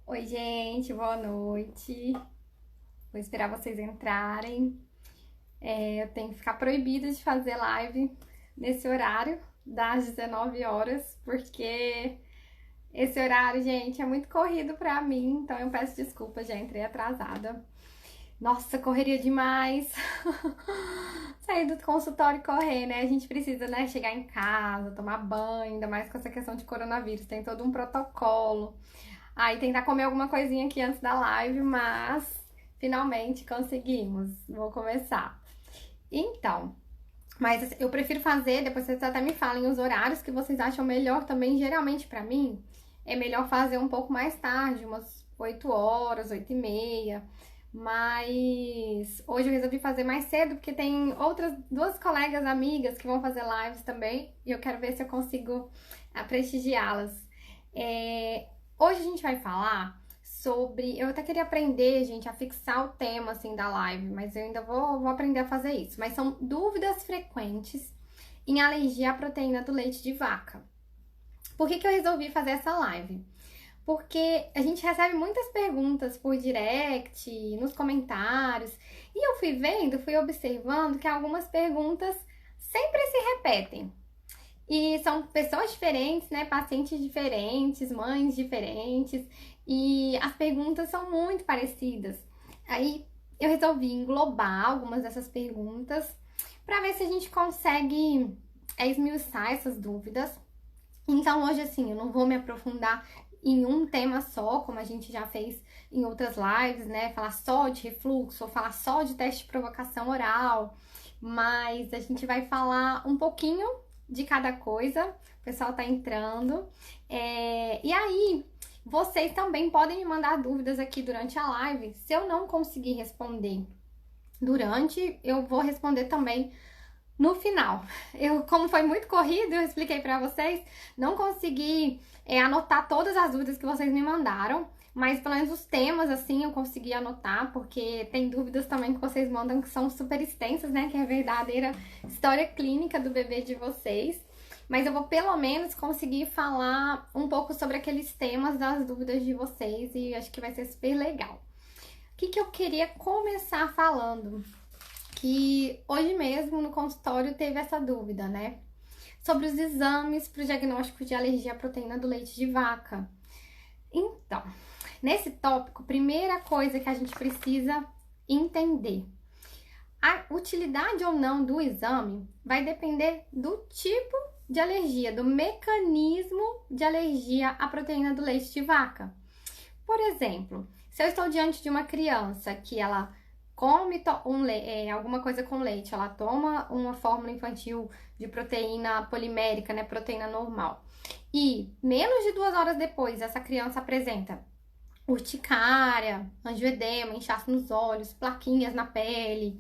Oi, gente, boa noite. Vou esperar vocês entrarem. Eu tenho que ficar proibida de fazer live nesse horário, das 19 horas, porque esse horário, gente, é muito corrido pra mim, então eu peço desculpas, já entrei atrasada. Nossa, correria demais. Sair do consultório e correr, né? A gente precisa, né, chegar em casa, tomar banho, ainda mais com essa questão de coronavírus, tem todo um protocolo. Aí tentar comer alguma coisinha aqui antes da live, mas finalmente conseguimos. Vou começar. Então, mas assim, eu prefiro fazer, depois vocês até me falem os horários que vocês acham melhor também. Geralmente pra mim é melhor fazer um pouco mais tarde, umas 8 horas, 8 e meia. Mas hoje eu resolvi fazer mais cedo porque tem outras duas colegas amigas que vão fazer lives também e eu quero ver se eu consigo prestigiá-las. É, Hoje a gente vai falar sobre. Eu até queria aprender, gente, a fixar o tema assim da live, mas eu ainda vou aprender a fazer isso. Mas são dúvidas frequentes em alergia à proteína do leite de vaca. Por que eu resolvi fazer essa live? Porque a gente recebe muitas perguntas por direct, nos comentários, e eu fui observando que algumas perguntas sempre se repetem. E são pessoas diferentes, né? Pacientes diferentes, mães diferentes, e as perguntas são muito parecidas. Aí eu resolvi englobar algumas dessas perguntas para ver se a gente consegue esmiuçar essas dúvidas. Então hoje assim, eu não vou me aprofundar em um tema só, como a gente já fez em outras lives, né? Falar só de refluxo ou falar só de teste de provocação oral, mas a gente vai falar um pouquinho de cada coisa. O pessoal tá entrando. E aí, vocês também podem me mandar dúvidas aqui durante a live. Se eu não conseguir responder durante, eu vou responder também no final. Como foi muito corrido, eu expliquei para vocês, não consegui anotar todas as dúvidas que vocês me mandaram, mas pelo menos os temas, assim, eu consegui anotar, porque tem dúvidas também que vocês mandam que são super extensas, né? Que é a verdadeira história clínica do bebê de vocês. Mas eu vou pelo menos conseguir falar um pouco sobre aqueles temas das dúvidas de vocês e acho que vai ser super legal. O que eu queria começar falando? Que hoje mesmo no consultório teve essa dúvida, né? Sobre os exames para o diagnóstico de alergia à proteína do leite de vaca. Então, nesse tópico, primeira coisa que a gente precisa entender: a utilidade ou não do exame vai depender do tipo de alergia, do mecanismo de alergia à proteína do leite de vaca. Por exemplo, se eu estou diante de uma criança que ela come alguma coisa com leite, ela toma uma fórmula infantil de proteína polimérica, né, proteína normal, e menos de 2 horas depois essa criança apresenta urticária, angioedema, inchaço nos olhos, plaquinhas na pele,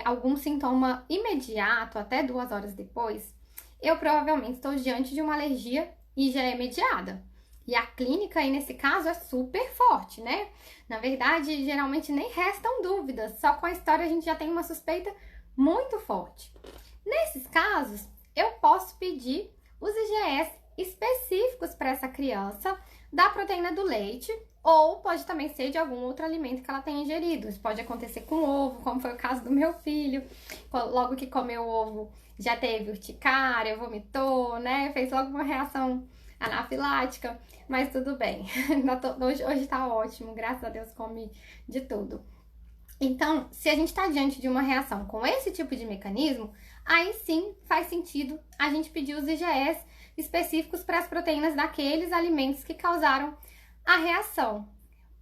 algum sintoma imediato até 2 horas depois, eu provavelmente estou diante de uma alergia e já é mediada. E a clínica aí nesse caso é super forte, né? Na verdade, geralmente nem restam dúvidas, só com a história a gente já tem uma suspeita muito forte. Nesses casos, eu posso pedir os IgS específicos para essa criança da proteína do leite, ou pode também ser de algum outro alimento que ela tenha ingerido. Isso pode acontecer com ovo, como foi o caso do meu filho. Logo que comeu ovo, já teve urticária, vomitou, né? Fez logo uma reação anafilática, mas tudo bem. Hoje tá ótimo, graças a Deus come de tudo. Então, se a gente está diante de uma reação com esse tipo de mecanismo, aí sim faz sentido a gente pedir os IgS específicos para as proteínas daqueles alimentos que causaram a reação.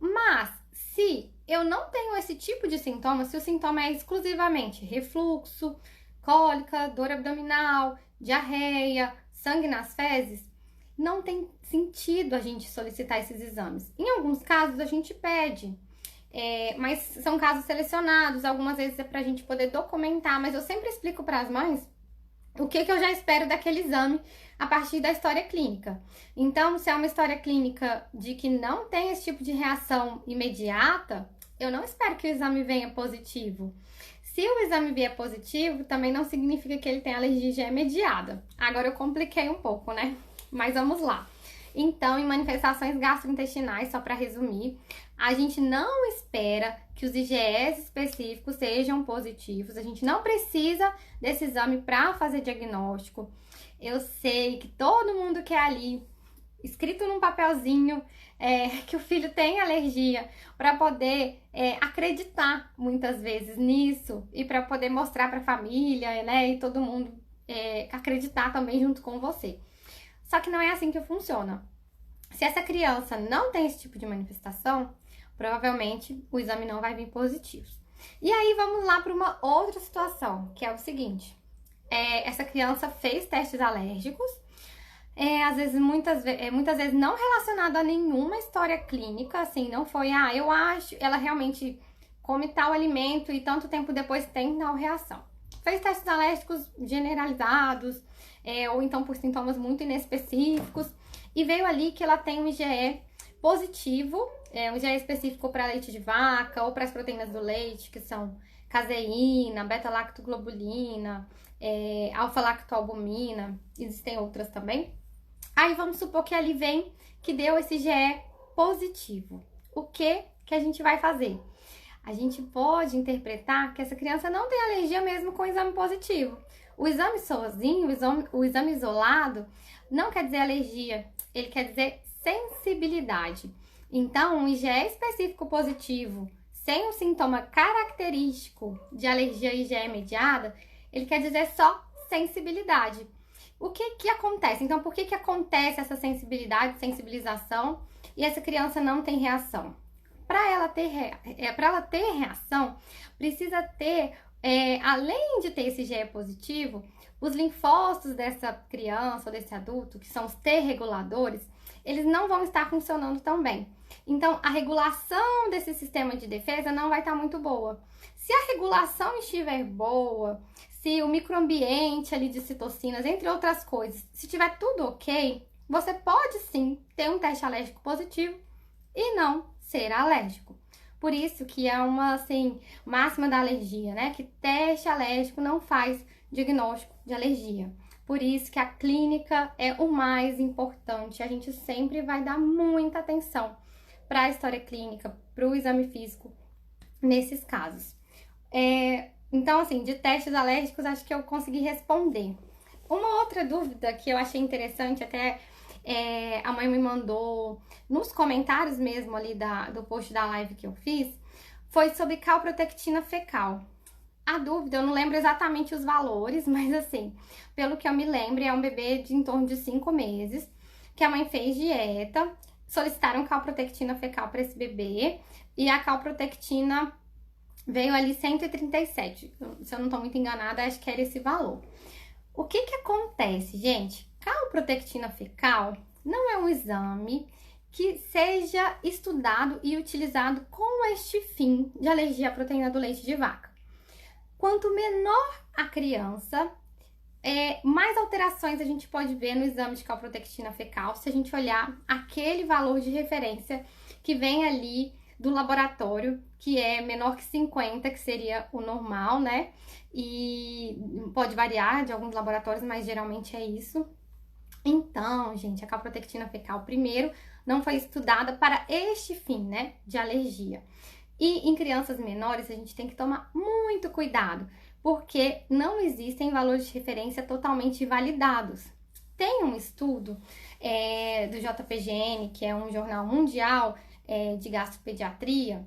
Mas, se eu não tenho esse tipo de sintoma, se o sintoma é exclusivamente refluxo, cólica, dor abdominal, diarreia, sangue nas fezes, não tem sentido a gente solicitar esses exames. Em alguns casos, a gente pede, mas são casos selecionados, algumas vezes é pra gente poder documentar, mas eu sempre explico para as mães o que eu já espero daquele exame a partir da história clínica. Então, se é uma história clínica de que não tem esse tipo de reação imediata, eu não espero que o exame venha positivo. Se o exame vier positivo, também não significa que ele tem alergia mediada. Agora eu compliquei um pouco, né? Mas vamos lá. Então, em manifestações gastrointestinais, só para resumir, a gente não espera que os IgEs específicos sejam positivos, a gente não precisa desse exame para fazer diagnóstico. Eu sei que todo mundo quer ali, escrito num papelzinho, que o filho tem alergia, para poder acreditar muitas vezes nisso e para poder mostrar para a família, né, e todo mundo acreditar também junto com você. Só que não é assim que funciona. Se essa criança não tem esse tipo de manifestação, provavelmente o exame não vai vir positivo. E aí vamos lá para uma outra situação, que é o seguinte: essa criança fez testes alérgicos, às vezes, muitas vezes não relacionado a nenhuma história clínica, assim, não foi, eu acho, ela realmente come tal alimento e tanto tempo depois tem tal reação. Fez testes alérgicos generalizados, ou então por sintomas muito inespecíficos, e veio ali que ela tem um IgE positivo, um IgE específico para leite de vaca ou para as proteínas do leite, que são caseína, beta-lactoglobulina, alfa-lactoalbumina, existem outras também. Aí vamos supor que ali vem que deu esse IgE positivo. O que a gente vai fazer? A gente pode interpretar que essa criança não tem alergia mesmo com o exame positivo. O exame sozinho, o exame isolado, não quer dizer alergia, ele quer dizer sensibilidade. Então, um IgE específico positivo, sem um sintoma característico de alergia IgE mediada, ele quer dizer só sensibilidade. O que acontece? Então, por que acontece essa sensibilização e essa criança não tem reação? Para ela ter reação, precisa ter, além de ter esse IgE positivo, os linfócitos dessa criança ou desse adulto, que são os T reguladores, eles não vão estar funcionando tão bem. Então, a regulação desse sistema de defesa não vai estar muito boa. Se a regulação estiver boa, se o microambiente ali de citocinas, entre outras coisas, se tiver tudo ok, você pode sim ter um teste alérgico positivo e não ser alérgico. Por isso que é uma, assim, máxima da alergia, né? Que teste alérgico não faz diagnóstico de alergia. Por isso que a clínica é o mais importante. A gente sempre vai dar muita atenção para a história clínica, para o exame físico nesses casos. Então, assim, de testes alérgicos, acho que eu consegui responder. Uma outra dúvida que eu achei interessante, até a mãe me mandou nos comentários mesmo ali do post da live que eu fiz, foi sobre calprotectina fecal. A dúvida, eu não lembro exatamente os valores, mas assim, pelo que eu me lembro, é um bebê de em torno de 5 meses, que a mãe fez dieta, solicitaram calprotectina fecal para esse bebê, e a calprotectina veio ali 137, se eu não tô muito enganada, acho que era esse valor. O que acontece, gente? Calprotectina fecal não é um exame que seja estudado e utilizado com este fim de alergia à proteína do leite de vaca. Quanto menor a criança, mais alterações a gente pode ver no exame de calprotectina fecal se a gente olhar aquele valor de referência que vem ali do laboratório, que é menor que 50, que seria o normal, né? E pode variar de alguns laboratórios, mas geralmente é isso. Então, gente, a calprotectina fecal, primeiro, não foi estudada para este fim, né, de alergia. E em crianças menores, a gente tem que tomar muito cuidado, porque não existem valores de referência totalmente validados. Tem um estudo do JPGN, que é um jornal mundial de gastropediatria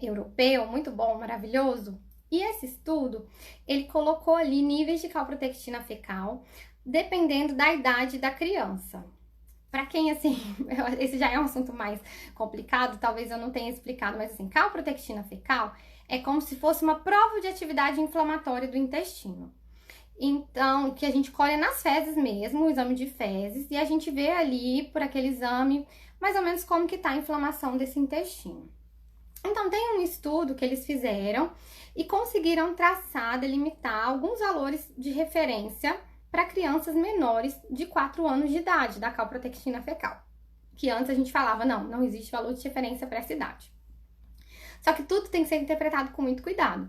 europeu, muito bom, maravilhoso. E esse estudo, ele colocou ali níveis de calprotectina fecal, dependendo da idade da criança. Para quem, assim, esse já é um assunto mais complicado, talvez eu não tenha explicado, mas assim, calprotectina fecal é como se fosse uma prova de atividade inflamatória do intestino. Então, que a gente colhe nas fezes mesmo, o exame de fezes, e a gente vê ali, por aquele exame, mais ou menos como que tá a inflamação desse intestino. Então, tem um estudo que eles fizeram e conseguiram traçar, delimitar alguns valores de referência para crianças menores de 4 anos de idade, da calprotectina fecal. Que antes a gente falava, não existe valor de referência para essa idade. Só que tudo tem que ser interpretado com muito cuidado.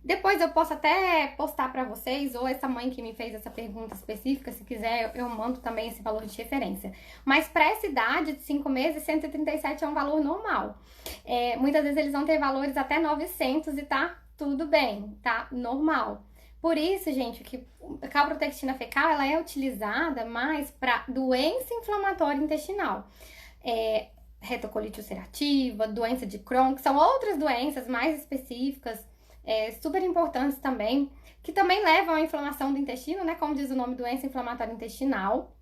Depois eu posso até postar para vocês, ou essa mãe que me fez essa pergunta específica, se quiser, eu mando também esse valor de referência. Mas para essa idade de 5 meses, 137 é um valor normal. Muitas vezes eles vão ter valores até 900 e tá tudo bem, tá normal. Por isso, gente, que a calprotectina fecal, ela é utilizada mais para doença inflamatória intestinal. Retocolite ulcerativa, doença de Crohn, que são outras doenças mais específicas, super importantes também, que também levam à inflamação do intestino, né? Como diz o nome, doença inflamatória intestinal.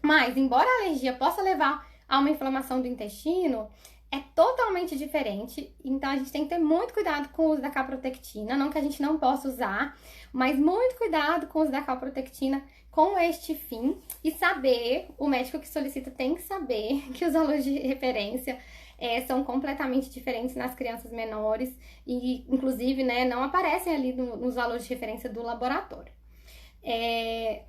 Mas, embora a alergia possa levar a uma inflamação do intestino, é totalmente diferente. Então, a gente tem que ter muito cuidado com o uso da calprotectina. Não que a gente não possa usar, mas muito cuidado com o uso da calprotectina com este fim. E saber, o médico que solicita tem que saber que os valores de referência são completamente diferentes nas crianças menores e, inclusive, né, não aparecem ali nos valores de referência do laboratório.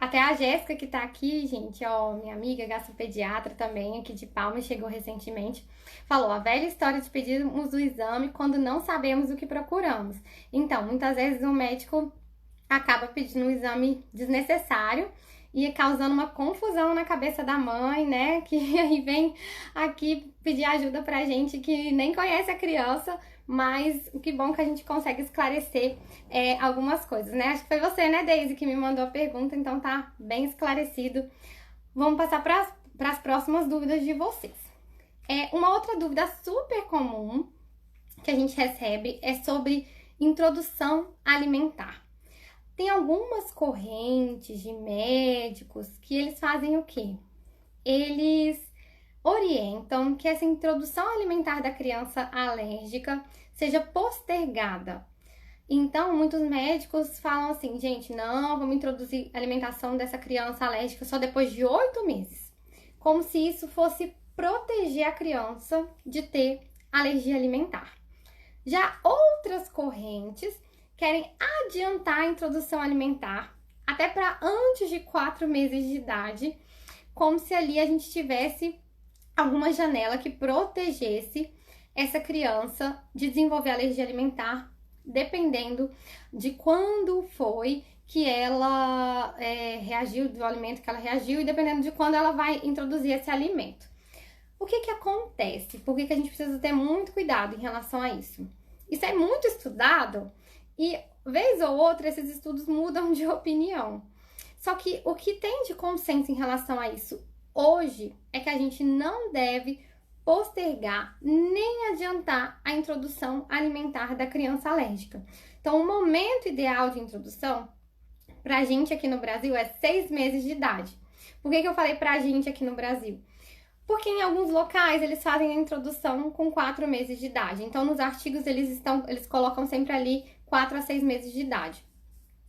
Até a Jéssica que tá aqui, gente, ó, minha amiga gastropediatra também, aqui de Palmas, chegou recentemente, falou a velha história de pedirmos o exame quando não sabemos o que procuramos. Então, muitas vezes o médico acaba pedindo um exame desnecessário e causando uma confusão na cabeça da mãe, né? Que aí vem aqui pedir ajuda pra gente que nem conhece a criança, mas que bom que a gente consegue esclarecer algumas coisas, né? Acho que foi você, né, Daisy, que me mandou a pergunta, então tá bem esclarecido. Vamos passar para as próximas dúvidas de vocês. Uma outra dúvida super comum que a gente recebe é sobre introdução alimentar. Tem algumas correntes de médicos que eles fazem o quê? Eles orientam que essa introdução alimentar da criança alérgica seja postergada. Então, muitos médicos falam assim, gente, não, vamos introduzir a alimentação dessa criança alérgica só depois de 8 meses. Como se isso fosse proteger a criança de ter alergia alimentar. Já outras correntes querem adiantar a introdução alimentar até para antes de 4 meses de idade, como se ali a gente tivesse alguma janela que protegesse essa criança de desenvolver alergia alimentar, dependendo de quando foi que ela reagiu, do alimento que ela reagiu, e dependendo de quando ela vai introduzir esse alimento. O que acontece? Por que a gente precisa ter muito cuidado em relação a isso? Isso é muito estudado e, vez ou outra, esses estudos mudam de opinião. Só que o que tem de consenso em relação a isso hoje é que a gente não deve postergar nem adiantar a introdução alimentar da criança alérgica. Então, o momento ideal de introdução pra gente aqui no Brasil é 6 meses de idade. Por que eu falei pra gente aqui no Brasil? Porque em alguns locais eles fazem a introdução com 4 meses de idade. Então, nos artigos eles colocam sempre ali 4 a 6 meses de idade.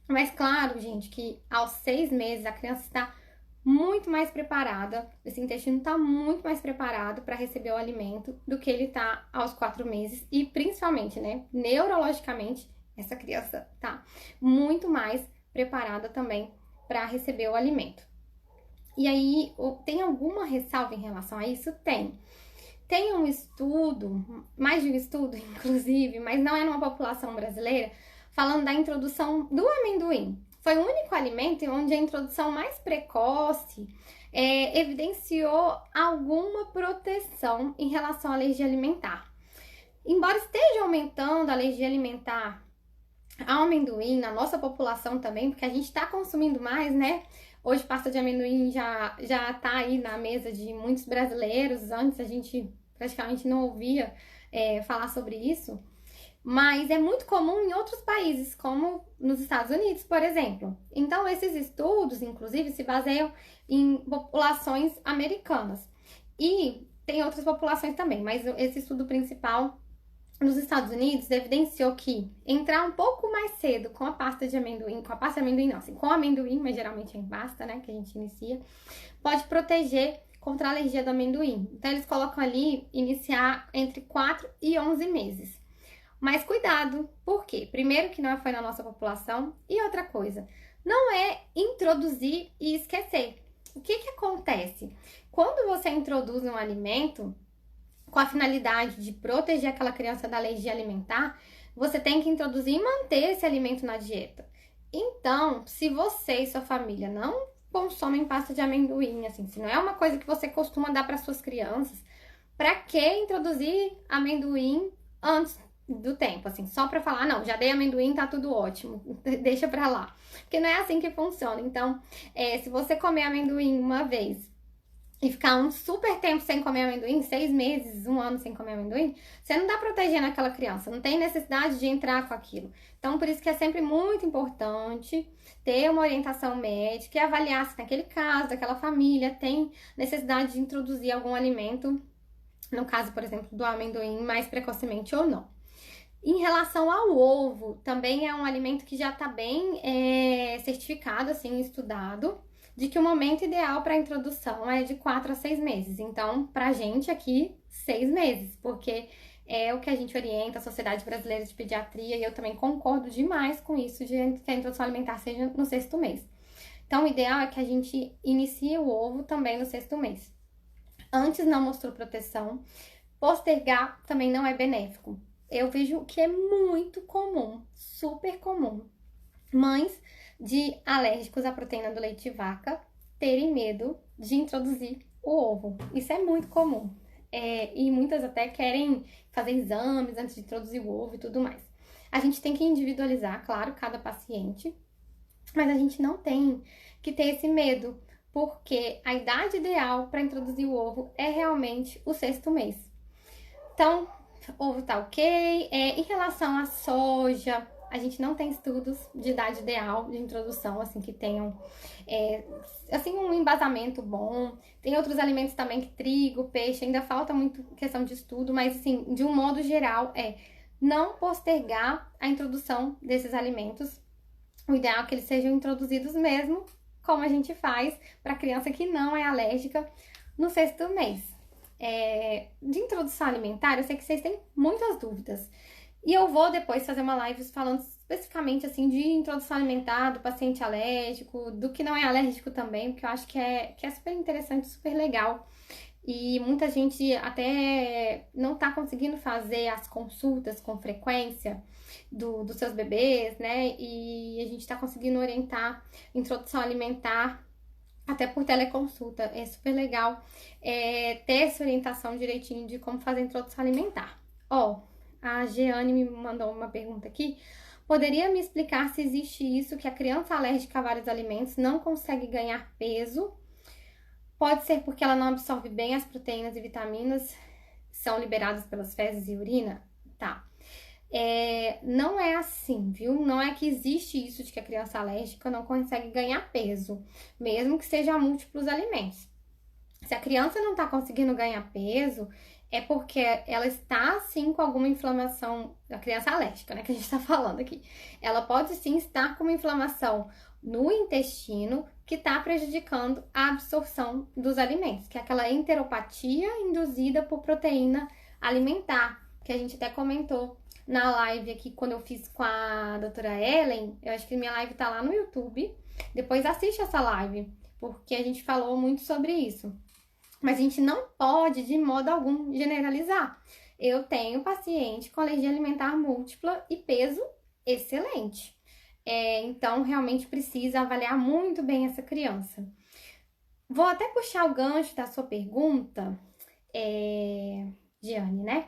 Mas claro, gente, que aos 6 meses a criança está muito mais preparada, esse intestino está muito mais preparado para receber o alimento do que ele está aos 4 meses. E principalmente, né, neurologicamente, essa criança está muito mais preparada também para receber o alimento. E aí, tem alguma ressalva em relação a isso? Tem. Tem um estudo, mais de um estudo, inclusive, mas não é numa população brasileira, falando da introdução do amendoim. Foi o único alimento onde a introdução mais precoce evidenciou alguma proteção em relação à alergia alimentar. Embora esteja aumentando a alergia alimentar ao amendoim na nossa população também, porque a gente está consumindo mais, né? Hoje pasta de amendoim já tá aí na mesa de muitos brasileiros. Antes a gente praticamente não ouvia falar sobre isso. Mas é muito comum em outros países, como nos Estados Unidos, por exemplo. Então, esses estudos, inclusive, se baseiam em populações americanas. E tem outras populações também, mas esse estudo principal nos Estados Unidos evidenciou que entrar um pouco mais cedo com a pasta de amendoim, com amendoim, mas geralmente é em pasta, né, que a gente inicia, pode proteger contra a alergia do amendoim. Então, eles colocam ali iniciar entre 4 e 11 meses. Mas cuidado, por quê? Primeiro que não foi na nossa população, e outra coisa, não é introduzir e esquecer. O que acontece? Quando você introduz um alimento com a finalidade de proteger aquela criança da alergia alimentar, você tem que introduzir e manter esse alimento na dieta. Então, se você e sua família não consomem pasta de amendoim, assim, se não é uma coisa que você costuma dar para suas crianças, para que introduzir amendoim antes do tempo, assim, só para falar, não, já dei amendoim, tá tudo ótimo, deixa pra lá. Porque não é assim que funciona. Então, se você comer amendoim uma vez e ficar um super tempo sem comer amendoim, 6 meses, 1 ano sem comer amendoim, você não tá protegendo aquela criança, não tem necessidade de entrar com aquilo. Então, por isso que é sempre muito importante ter uma orientação médica e avaliar se naquele caso, daquela família, tem necessidade de introduzir algum alimento, no caso, por exemplo, do amendoim, mais precocemente ou não. Em relação ao ovo, também é um alimento que já está bem certificado, assim, estudado, de que o momento ideal para a introdução é de 4 a 6 meses. Então, pra gente aqui, 6 meses, porque é o que a gente orienta, a Sociedade Brasileira de Pediatria, e eu também concordo demais com isso, de que a introdução alimentar seja no 6º mês. Então, o ideal é que a gente inicie o ovo também no 6º mês. Antes não mostrou proteção, postergar também não é benéfico. Eu vejo que é muito comum, super comum, mães de alérgicos à proteína do leite de vaca terem medo de introduzir o ovo. Isso é muito comum. E muitas até querem fazer exames antes de introduzir o ovo e tudo mais. A gente tem que individualizar, claro, cada paciente, mas a gente não tem que ter esse medo, porque a idade ideal para introduzir o ovo é realmente o 6º mês. Então, ovo tá ok. Em relação à soja, a gente não tem estudos de idade ideal de introdução, assim, que tenham, assim, um embasamento bom. Tem outros alimentos também, que trigo, peixe, ainda falta muito questão de estudo, mas, assim, de um modo geral, não postergar a introdução desses alimentos. O ideal é que eles sejam introduzidos mesmo, como a gente faz para criança que não é alérgica, no 6º mês. De introdução alimentar, eu sei que vocês têm muitas dúvidas. E eu vou depois fazer uma live falando especificamente, assim, de introdução alimentar do paciente alérgico, do que não é alérgico também, porque eu acho que é super interessante, super legal. E muita gente até não tá conseguindo fazer as consultas com frequência dos seus bebês, né? E a gente tá conseguindo orientar introdução alimentar até por teleconsulta. É super legal ter essa orientação direitinho de como fazer a introdução alimentar. A Jeane me mandou uma pergunta aqui. Poderia me explicar se existe isso, que a criança alérgica a vários alimentos não consegue ganhar peso? Pode ser porque ela não absorve bem as proteínas e vitaminas que são liberadas pelas fezes e urina? Tá. Não é assim, viu? Não é que existe isso de que a criança alérgica não consegue ganhar peso, mesmo que seja a múltiplos alimentos. Se a criança não tá conseguindo ganhar peso, é porque ela está, sim, com alguma inflamação, a criança alérgica, né, que a gente tá falando aqui. Ela pode, sim, estar com uma inflamação no intestino que tá prejudicando a absorção dos alimentos, que é aquela enteropatia induzida por proteína alimentar, que a gente até comentou na live aqui, quando eu fiz com a doutora Ellen. Eu acho que minha live tá lá no YouTube. Depois assiste essa live, porque a gente falou muito sobre isso. Mas a gente não pode, de modo algum, generalizar. Eu tenho paciente com alergia alimentar múltipla e peso excelente. Então, realmente precisa avaliar muito bem essa criança. Vou até puxar o gancho da sua pergunta, Diane, né?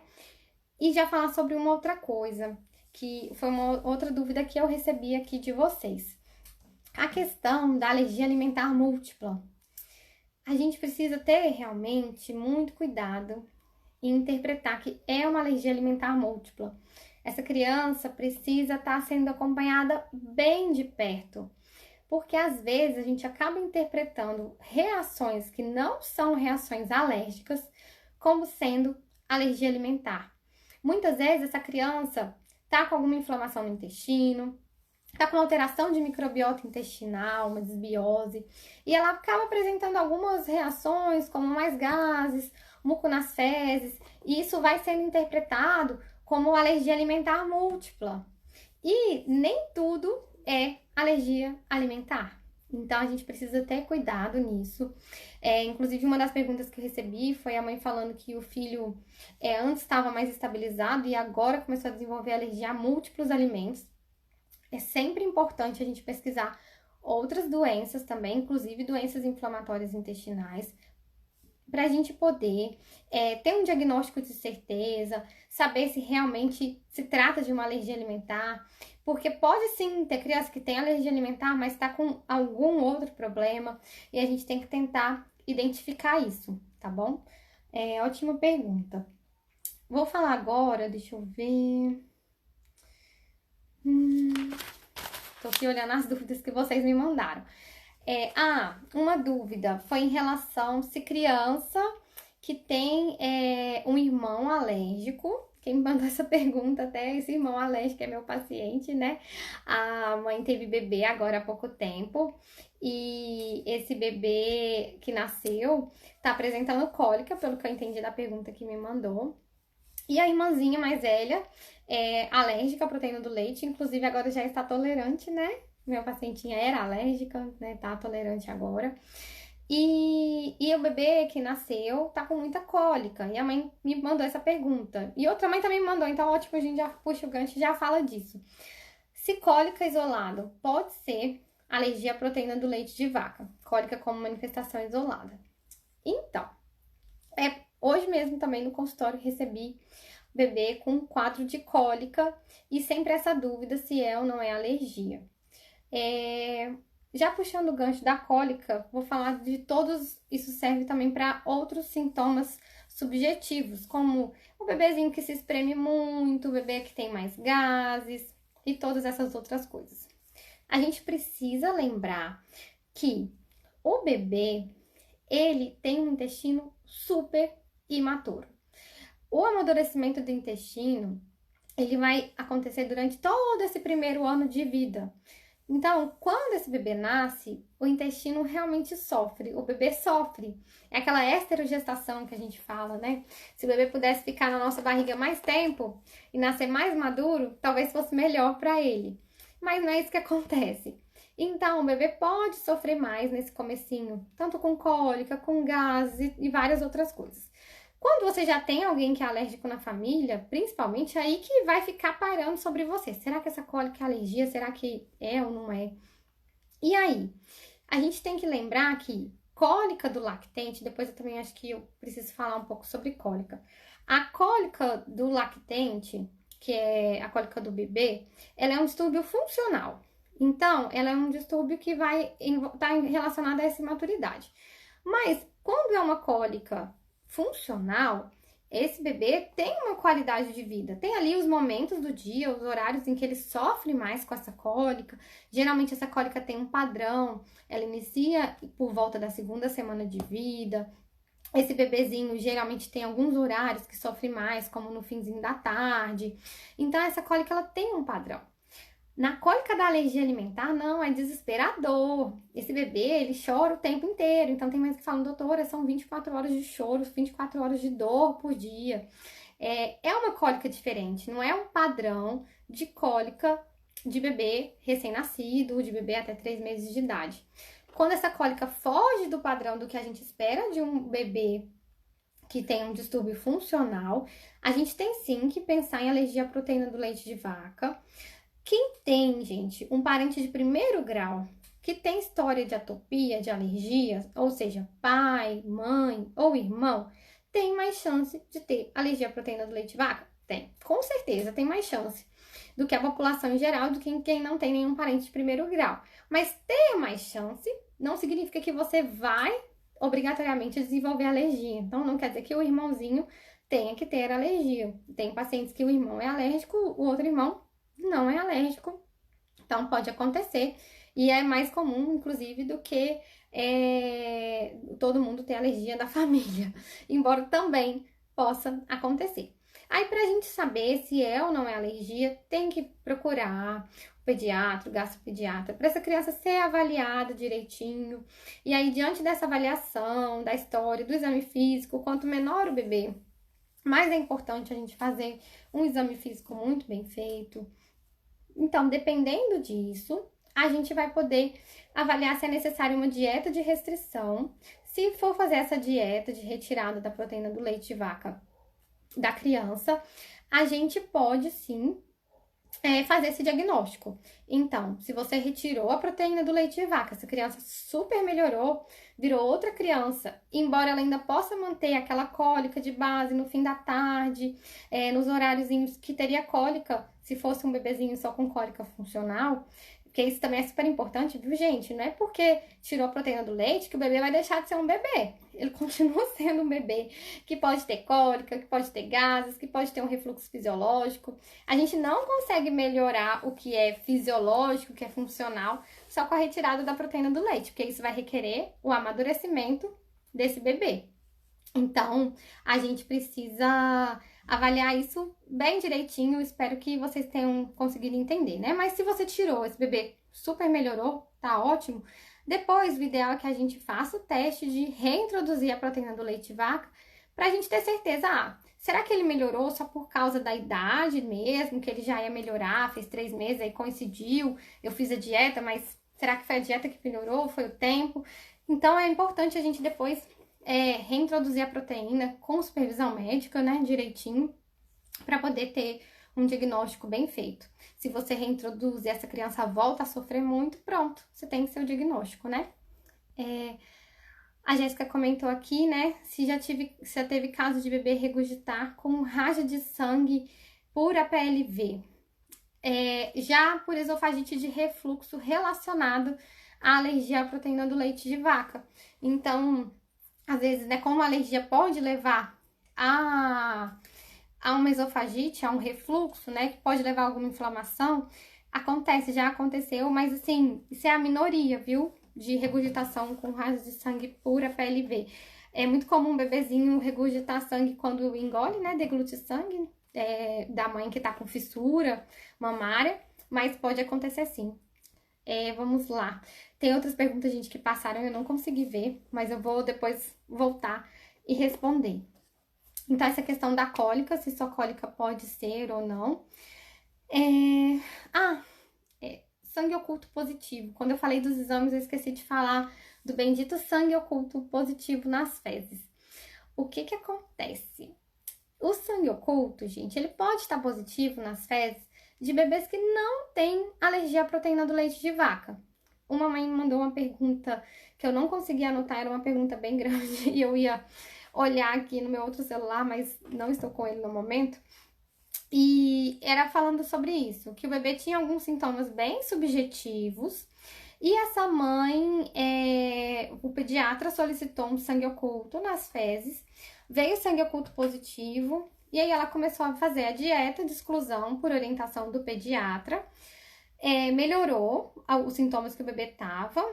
E já falar sobre uma outra coisa, que foi uma outra dúvida que eu recebi aqui de vocês. A questão da alergia alimentar múltipla. A gente precisa ter realmente muito cuidado em interpretar que é uma alergia alimentar múltipla. Essa criança precisa estar sendo acompanhada bem de perto, porque às vezes a gente acaba interpretando reações que não são reações alérgicas como sendo alergia alimentar. Muitas vezes essa criança tá com alguma inflamação no intestino, tá com alteração de microbiota intestinal, uma desbiose, e ela acaba apresentando algumas reações, como mais gases, muco nas fezes, e isso vai sendo interpretado como alergia alimentar múltipla. E nem tudo é alergia alimentar. Então, a gente precisa ter cuidado nisso. Inclusive, uma das perguntas que eu recebi foi a mãe falando que o filho antes estava mais estabilizado e agora começou a desenvolver alergia a múltiplos alimentos. É sempre importante a gente pesquisar outras doenças também, inclusive doenças inflamatórias intestinais, para a gente poder ter um diagnóstico de certeza, saber se realmente se trata de uma alergia alimentar, porque pode sim ter criança que tem alergia alimentar, mas está com algum outro problema, e a gente tem que tentar identificar isso, tá bom? Ótima pergunta. Vou falar agora, deixa eu ver. Tô aqui olhando as dúvidas que vocês me mandaram. Uma dúvida foi em relação se criança que tem um irmão alérgico. Quem me mandou essa pergunta, até esse irmão alérgico é meu paciente, né? A mãe teve bebê agora há pouco tempo e esse bebê que nasceu tá apresentando cólica, pelo que eu entendi da pergunta que me mandou. E a irmãzinha mais velha é alérgica à proteína do leite, inclusive agora já está tolerante, né? Meu pacientinha era alérgica, né? Tá tolerante agora. E o bebê que nasceu tá com muita cólica. E a mãe me mandou essa pergunta. E outra mãe também me mandou, então ótimo, a gente já puxa o gancho e já fala disso. Se cólica isolado pode ser alergia à proteína do leite de vaca. Cólica como manifestação isolada. Então, hoje mesmo também no consultório recebi bebê com quadro de cólica e sempre essa dúvida se é ou não é alergia. Já puxando o gancho da cólica, vou falar de todos, isso serve também para outros sintomas subjetivos, como o bebezinho que se espreme muito, o bebê que tem mais gases e todas essas outras coisas. A gente precisa lembrar que o bebê, ele tem um intestino super imaturo. O amadurecimento do intestino, ele vai acontecer durante todo esse primeiro ano de vida. Então, quando esse bebê nasce, o intestino realmente sofre, o bebê sofre. É aquela esterogestação que a gente fala, né? Se o bebê pudesse ficar na nossa barriga mais tempo e nascer mais maduro, talvez fosse melhor para ele. Mas não é isso que acontece. Então, o bebê pode sofrer mais nesse comecinho, tanto com cólica, com gases e várias outras coisas. Quando você já tem alguém que é alérgico na família, principalmente, aí que vai ficar pairando sobre você. Será que essa cólica é alergia? Será que é ou não é? E aí? A gente tem que lembrar que cólica do lactente, depois eu também acho que eu preciso falar um pouco sobre cólica. A cólica do lactente, que é a cólica do bebê, ela é um distúrbio funcional. Então, ela é um distúrbio que vai estar relacionado a essa imaturidade. Mas, quando é uma cólica funcional, esse bebê tem uma qualidade de vida. Tem ali os momentos do dia, os horários em que ele sofre mais com essa cólica. Geralmente essa cólica tem um padrão, ela inicia por volta da segunda semana de vida. Esse bebezinho geralmente tem alguns horários que sofre mais, como no finzinho da tarde. Então essa cólica ela tem um padrão. Na cólica da alergia alimentar, não, é desesperador. Esse bebê, ele chora o tempo inteiro. Então, tem mais que falam, doutora, são 24 horas de choro, 24 horas de dor por dia. É uma cólica diferente, não é um padrão de cólica de bebê recém-nascido, de bebê até 3 meses de idade. Quando essa cólica foge do padrão do que a gente espera de um bebê que tem um distúrbio funcional, a gente tem sim que pensar em alergia à proteína do leite de vaca. Quem tem, gente, um parente de primeiro grau que tem história de atopia, de alergias, ou seja, pai, mãe ou irmão, tem mais chance de ter alergia à proteína do leite de vaca? Tem, com certeza tem mais chance do que a população em geral, do que quem não tem nenhum parente de primeiro grau. Mas ter mais chance não significa que você vai obrigatoriamente desenvolver alergia. Então, não quer dizer que o irmãozinho tenha que ter alergia. Tem pacientes que o irmão é alérgico, o outro irmão não é alérgico, então pode acontecer e é mais comum, inclusive, do que todo mundo ter alergia da família, embora também possa acontecer. Aí, pra gente saber se é ou não é alergia, tem que procurar o pediatra, o gastropediatra, para essa criança ser avaliada direitinho. E aí, diante dessa avaliação, da história, do exame físico, quanto menor o bebê, mais é importante a gente fazer um exame físico muito bem feito. Então, dependendo disso, a gente vai poder avaliar se é necessária uma dieta de restrição. Se for fazer essa dieta de retirada da proteína do leite de vaca da criança, a gente pode sim fazer esse diagnóstico. Então, se você retirou a proteína do leite de vaca, essa criança super melhorou, virou outra criança, embora ela ainda possa manter aquela cólica de base no fim da tarde, nos horários que teria cólica, se fosse um bebezinho só com cólica funcional, porque isso também é super importante, viu, gente? Não é porque tirou a proteína do leite que o bebê vai deixar de ser um bebê. Ele continua sendo um bebê que pode ter cólica, que pode ter gases, que pode ter um refluxo fisiológico. A gente não consegue melhorar o que é fisiológico, o que é funcional, só com a retirada da proteína do leite, porque isso vai requerer o amadurecimento desse bebê. Então, a gente precisa avaliar isso bem direitinho. Espero que vocês tenham conseguido entender, né? Mas se você tirou, esse bebê super melhorou, tá ótimo. Depois, o ideal é que a gente faça o teste de reintroduzir a proteína do leite de vaca pra gente ter certeza, será que ele melhorou só por causa da idade mesmo, que ele já ia melhorar, fez 3 meses, aí coincidiu, eu fiz a dieta, mas será que foi a dieta que melhorou, foi o tempo? Então, é importante a gente depois reintroduzir a proteína com supervisão médica, né, direitinho, para poder ter um diagnóstico bem feito. Se você reintroduz e essa criança volta a sofrer muito, pronto, você tem seu diagnóstico, né? A Jéssica comentou aqui, né, se já teve caso de bebê regurgitar com raja de sangue por APLV. Já por esofagite de refluxo relacionado à alergia à proteína do leite de vaca. Então, às vezes, né, como a alergia pode levar a uma esofagite, a um refluxo, né, que pode levar a alguma inflamação, já aconteceu, mas assim, isso é a minoria, viu, de regurgitação com raios de sangue pura PLV. É muito comum um bebezinho regurgitar sangue quando engole, né, deglute sangue da mãe que tá com fissura mamária, mas pode acontecer sim. Vamos lá. Tem outras perguntas, gente, que passaram e eu não consegui ver, mas eu vou depois voltar e responder. Então, essa questão da cólica, se sua cólica pode ser ou não. Sangue oculto positivo. Quando eu falei dos exames, eu esqueci de falar do bendito sangue oculto positivo nas fezes. O que que acontece? O sangue oculto, gente, ele pode estar positivo nas fezes de bebês que não têm alergia à proteína do leite de vaca. Uma mãe me mandou uma pergunta que eu não consegui anotar, era uma pergunta bem grande e eu ia olhar aqui no meu outro celular, mas não estou com ele no momento. E era falando sobre isso, que o bebê tinha alguns sintomas bem subjetivos e essa mãe, o pediatra solicitou um sangue oculto nas fezes, veio sangue oculto positivo. E aí ela começou a fazer a dieta de exclusão por orientação do pediatra. Melhorou os sintomas que o bebê tava.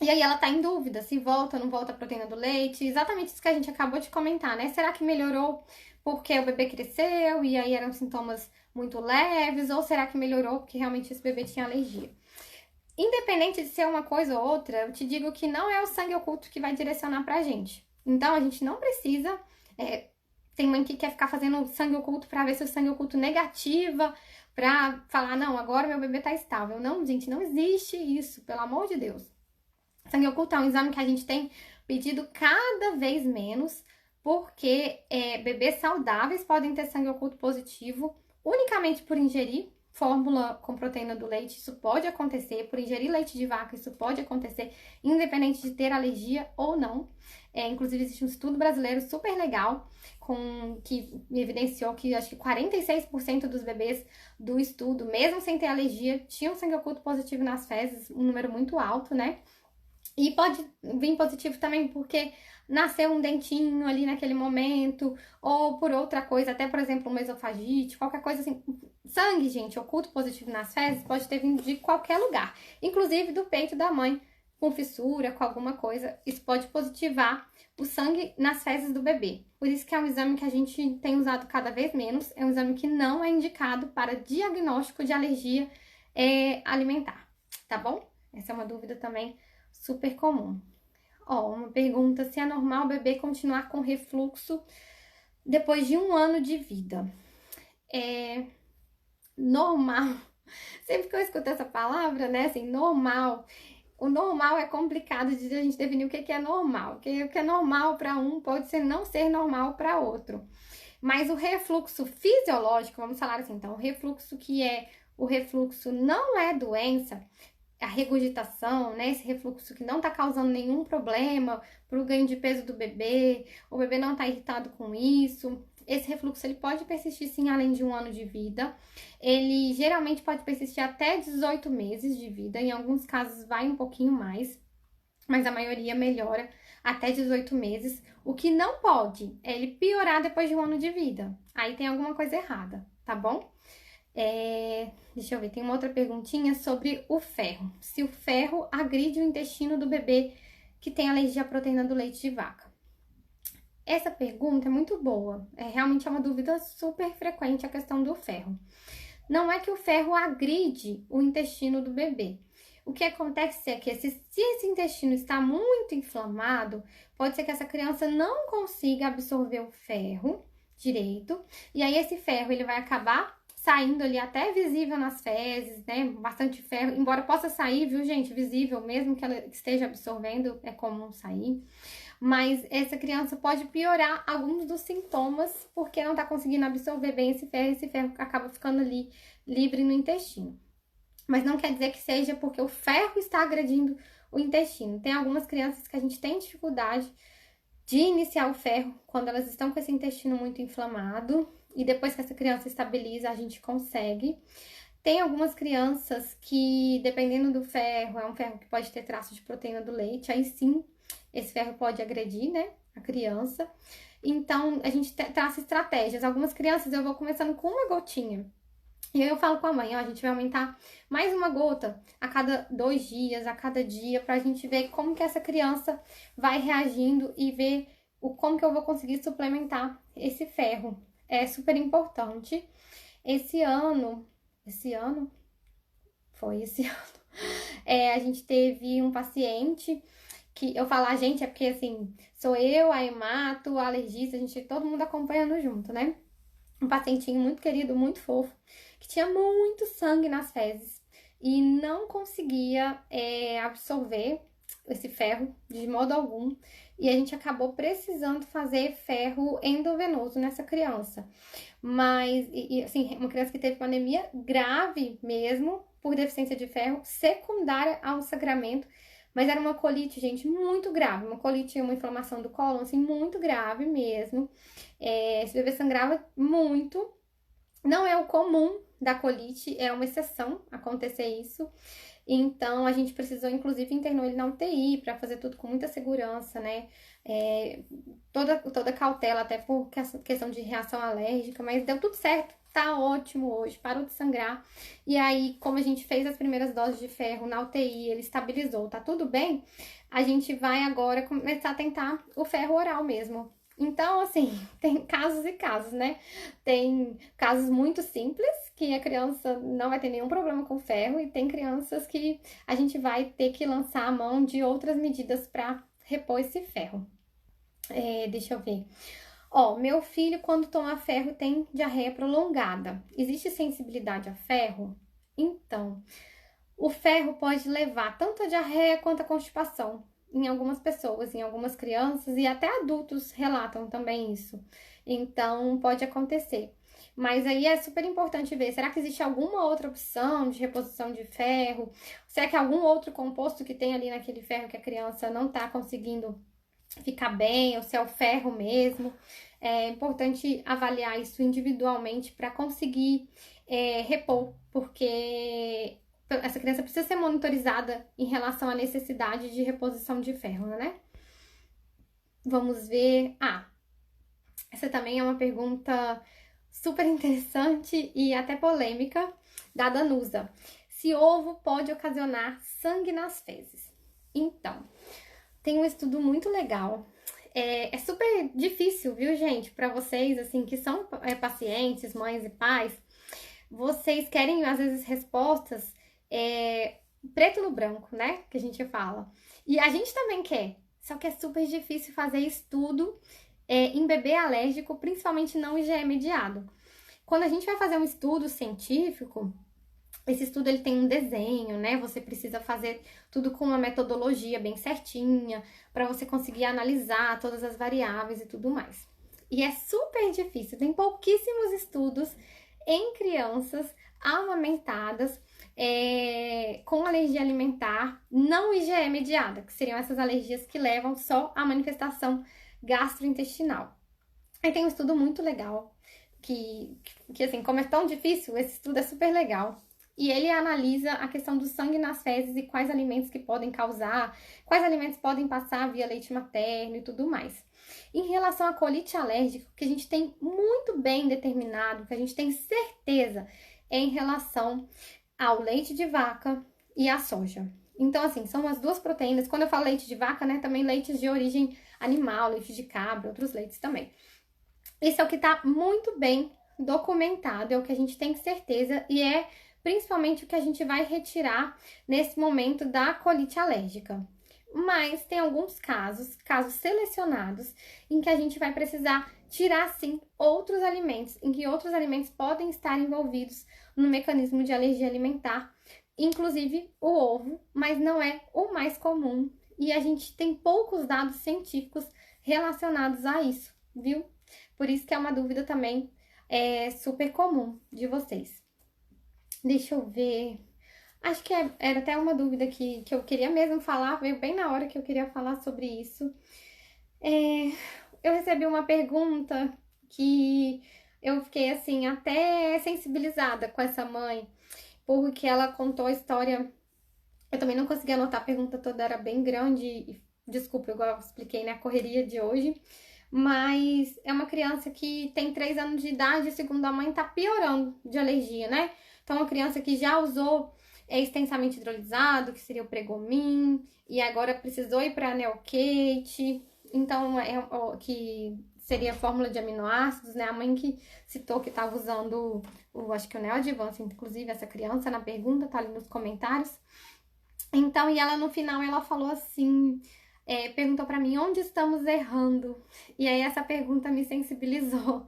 E aí ela tá em dúvida se volta ou não volta a proteína do leite. Exatamente isso que a gente acabou de comentar, né? Será que melhorou porque o bebê cresceu e aí eram sintomas muito leves? Ou será que melhorou porque realmente esse bebê tinha alergia? Independente de ser uma coisa ou outra, eu te digo que não é o sangue oculto que vai direcionar pra gente. Então, a gente não precisa... Tem mãe que quer ficar fazendo sangue oculto pra ver se o sangue oculto negativa, pra falar, não, agora meu bebê tá estável. Não, gente, não existe isso, pelo amor de Deus. Sangue oculto é um exame que a gente tem pedido cada vez menos, porque bebês saudáveis podem ter sangue oculto positivo unicamente por ingerir fórmula com proteína do leite. Isso pode acontecer, por ingerir leite de vaca, isso pode acontecer, independente de ter alergia ou não. Inclusive, existe um estudo brasileiro super legal que evidenciou que acho que 46% dos bebês do estudo, mesmo sem ter alergia, tinham sangue oculto positivo nas fezes, um número muito alto, né? E pode vir positivo também porque nasceu um dentinho ali naquele momento, ou por outra coisa, até por exemplo uma esofagite, qualquer coisa assim. Sangue, gente, oculto positivo nas fezes pode ter vindo de qualquer lugar, inclusive do peito da mãe, com fissura, com alguma coisa. Isso pode positivar o sangue nas fezes do bebê. Por isso que é um exame que a gente tem usado cada vez menos, é um exame que não é indicado para diagnóstico de alergia alimentar, tá bom? Essa é uma dúvida também super comum. Uma pergunta: se é normal o bebê continuar com refluxo depois de 1 ano de vida? Normal Sempre que eu escuto essa palavra, né, assim, normal, o normal é complicado de a gente definir o que é normal. O que é normal para um pode ser não ser normal para outro. Mas o refluxo fisiológico, vamos falar assim, então, o refluxo que é o refluxo não é doença, a regurgitação, né? Esse refluxo que não tá causando nenhum problema pro ganho de peso do bebê, o bebê não tá irritado com isso. Esse refluxo ele pode persistir sim além de 1 ano de vida. Ele geralmente pode persistir até 18 meses de vida, em alguns casos vai um pouquinho mais, mas a maioria melhora até 18 meses. O que não pode é ele piorar depois de 1 ano de vida. Aí tem alguma coisa errada, tá bom? Deixa eu ver, tem uma outra perguntinha sobre o ferro. Se o ferro agride o intestino do bebê que tem alergia à proteína do leite de vaca. Essa pergunta é muito boa. Realmente é uma dúvida super frequente a questão do ferro. Não é que o ferro agride o intestino do bebê. O que acontece é que se esse intestino está muito inflamado, pode ser que essa criança não consiga absorver o ferro direito. E aí esse ferro ele vai acabar saindo ali até visível nas fezes, né? Bastante ferro, embora possa sair, viu, gente? Visível, mesmo que ela esteja absorvendo, é comum sair. Mas essa criança pode piorar alguns dos sintomas porque não tá conseguindo absorver bem esse ferro acaba ficando ali livre no intestino. Mas não quer dizer que seja porque o ferro está agredindo o intestino. Tem algumas crianças que a gente tem dificuldade de iniciar o ferro quando elas estão com esse intestino muito inflamado. E depois que essa criança estabiliza, a gente consegue. Tem algumas crianças que, dependendo do ferro, é um ferro que pode ter traço de proteína do leite, aí sim, esse ferro pode agredir, né, a criança. Então, a gente traça estratégias. Algumas crianças eu vou começando com uma gotinha. E aí eu falo com a mãe, ó, a gente vai aumentar mais uma gota a cada 2 dias, a cada dia, pra gente ver como que essa criança vai reagindo e ver como que eu vou conseguir suplementar esse ferro. É super importante. Esse ano, foi esse ano, a gente teve um paciente que eu falo, a gente, é porque assim, sou eu, a hemato, a alergista, a gente, todo mundo acompanhando junto, né? Um pacientinho muito querido, muito fofo, que tinha muito sangue nas fezes e não conseguia absorver esse ferro de modo algum. E a gente acabou precisando fazer ferro endovenoso nessa criança. Mas, assim, uma criança que teve uma anemia grave mesmo, por deficiência de ferro, secundária ao sangramento. Mas era uma colite, gente, muito grave. Uma colite, uma inflamação do cólon, assim, muito grave mesmo. Esse bebê sangrava muito. Não é o comum da colite, é uma exceção acontecer isso. Então, a gente precisou, inclusive, internou ele na UTI para fazer tudo com muita segurança, né? Toda cautela, até por questão de reação alérgica, mas deu tudo certo. Tá ótimo hoje, parou de sangrar. E aí, como a gente fez as primeiras doses de ferro na UTI, ele estabilizou, tá tudo bem? A gente vai agora começar a tentar o ferro oral mesmo. Então, assim, tem casos e casos, né? Tem casos muito simples, que a criança não vai ter nenhum problema com ferro, e tem crianças que a gente vai ter que lançar a mão de outras medidas para repor esse ferro. Deixa eu ver. Ó, meu filho, quando toma ferro, tem diarreia prolongada. Existe sensibilidade a ferro? Então, o ferro pode levar tanto a diarreia quanto a constipação. Em algumas pessoas, em algumas crianças e até adultos relatam também isso. Então, pode acontecer. Mas aí é super importante ver, será que existe alguma outra opção de reposição de ferro? Será que algum outro composto que tem ali naquele ferro que a criança não está conseguindo ficar bem, ou se é o ferro mesmo? É importante avaliar isso individualmente para conseguir repor, porque essa criança precisa ser monitorizada em relação à necessidade de reposição de ferro, né? Vamos ver. Essa também é uma pergunta super interessante e até polêmica da Danusa. Se ovo pode ocasionar sangue nas fezes? Então, tem um estudo muito legal. É super difícil, viu, gente, para vocês, assim, que são pacientes, mães e pais, vocês querem, às vezes, respostas preto no branco, né? Que a gente fala. E a gente também quer, só que é super difícil fazer estudo em bebê alérgico, principalmente não IgE mediado. Quando a gente vai fazer um estudo científico, Esse estudo ele tem um desenho, né? Você precisa fazer tudo com uma metodologia bem certinha para você conseguir analisar todas as variáveis e tudo mais. E é super difícil, tem pouquíssimos estudos em crianças amamentadas com alergia alimentar não IgE mediada, que seriam essas alergias que levam só à manifestação gastrointestinal. Aí tem um estudo muito legal, que assim, como é tão difícil, esse estudo é super legal. E ele analisa a questão do sangue nas fezes e quais alimentos que podem causar, quais alimentos podem passar via leite materno e tudo mais. Em relação à colite alérgica, o que a gente tem muito bem determinado, que a gente tem certeza, é em relação ao leite de vaca e à soja. Então, assim, são as duas proteínas. Quando eu falo leite de vaca, né, também leites de origem animal, leite de cabra, outros leites também. Esse é o que está muito bem documentado, é o que a gente tem certeza e é principalmente o que a gente vai retirar nesse momento da colite alérgica. Mas tem alguns casos selecionados, em que a gente vai precisar tirar, sim, outros alimentos, em que outros alimentos podem estar envolvidos no mecanismo de alergia alimentar, inclusive o ovo, mas não é o mais comum. E a gente tem poucos dados científicos relacionados a isso, viu? Por isso que é uma dúvida também super comum de vocês. Deixa eu ver. Acho que era até uma dúvida que eu queria mesmo falar, veio bem na hora que eu queria falar sobre isso. Eu recebi uma pergunta que eu fiquei assim, até sensibilizada com essa mãe, porque ela contou a história. Eu também não consegui anotar a pergunta toda, era bem grande. Desculpa, igual eu expliquei, né? A correria de hoje. Mas é uma criança que tem 3 anos de idade e, segundo a mãe, tá piorando de alergia, né? Então, uma criança que já usou extensamente hidrolisado, que seria o Pregomin, e agora precisou ir para Neocate, então, que seria a fórmula de aminoácidos, né? A mãe que citou que estava usando, acho que o Neoadvance, inclusive, essa criança, na pergunta, tá ali nos comentários. Então, e ela no final, ela falou assim... perguntou para mim onde estamos errando. E aí essa pergunta me sensibilizou.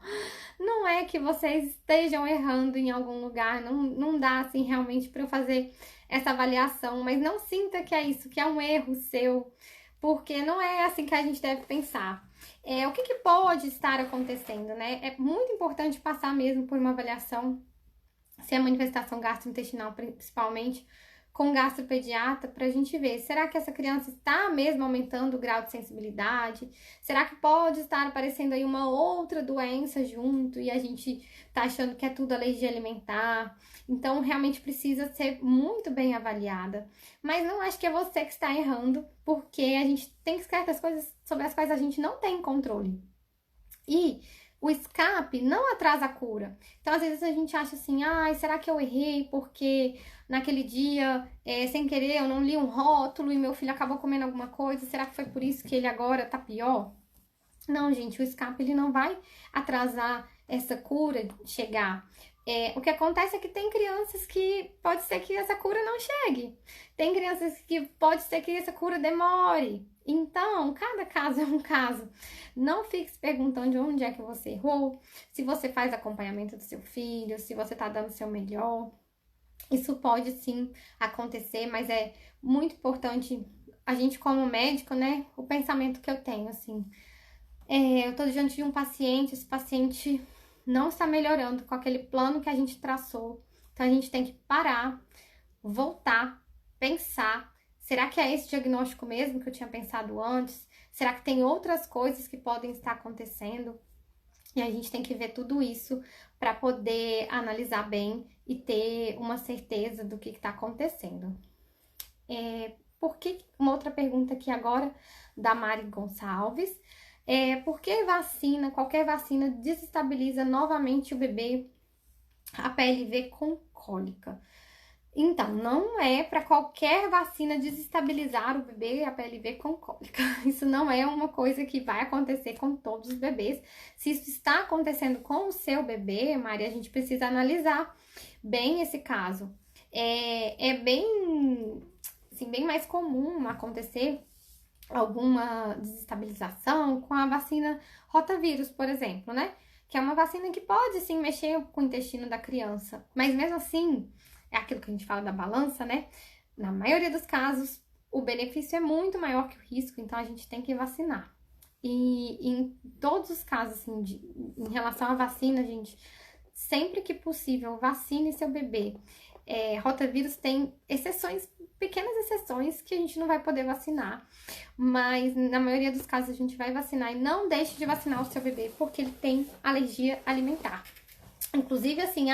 Não é que vocês estejam errando em algum lugar, não dá assim realmente para eu fazer essa avaliação, mas não sinta que é isso, que é um erro seu, porque não é assim que a gente deve pensar. O que pode estar acontecendo, né? É muito importante passar mesmo por uma avaliação, se é manifestação gastrointestinal principalmente, com gastropediatra para a gente ver, será que essa criança está mesmo aumentando o grau de sensibilidade? Será que pode estar aparecendo aí uma outra doença junto e a gente tá achando que é tudo alergia alimentar? Então, realmente precisa ser muito bem avaliada. Mas não acho que é você que está errando, porque a gente tem certas coisas sobre as quais a gente não tem controle. E o escape não atrasa a cura. Então, às vezes a gente acha assim, ai, será que eu errei porque naquele dia, sem querer, eu não li um rótulo e meu filho acabou comendo alguma coisa? Será que foi por isso que ele agora tá pior? Não, gente, o escape ele não vai atrasar essa cura chegar. O que acontece é que tem crianças que pode ser que essa cura não chegue. Tem crianças que pode ser que essa cura demore. Então, cada caso é um caso. Não fique se perguntando de onde é que você errou, se você faz acompanhamento do seu filho, se você tá dando o seu melhor. Isso pode sim acontecer, mas é muito importante a gente como médico, né? O pensamento que eu tenho, assim. Eu tô diante de um paciente, esse paciente não está melhorando com aquele plano que a gente traçou. Então, a gente tem que parar, voltar, pensar. Será que é esse diagnóstico mesmo que eu tinha pensado antes? Será que tem outras coisas que podem estar acontecendo? E a gente tem que ver tudo isso para poder analisar bem e ter uma certeza do que está acontecendo. Uma outra pergunta aqui agora, da Mari Gonçalves. Por que qualquer vacina desestabiliza novamente o bebê, a PLV com cólica? Então, não é para qualquer vacina desestabilizar o bebê, a PLV com cólica. Isso não é uma coisa que vai acontecer com todos os bebês. Se isso está acontecendo com o seu bebê, Maria, a gente precisa analisar bem esse caso. É bem, assim, bem mais comum acontecer alguma desestabilização com a vacina rotavírus, por exemplo, né? Que é uma vacina que pode, sim, mexer com o intestino da criança. Mas mesmo assim, é aquilo que a gente fala da balança, né? Na maioria dos casos, o benefício é muito maior que o risco, então a gente tem que vacinar. E em todos os casos, assim, em relação à vacina, gente, sempre que possível, vacine seu bebê. Rotavírus tem exceções, pequenas exceções que a gente não vai poder vacinar, mas na maioria dos casos a gente vai vacinar e não deixe de vacinar o seu bebê porque ele tem alergia alimentar. Inclusive assim,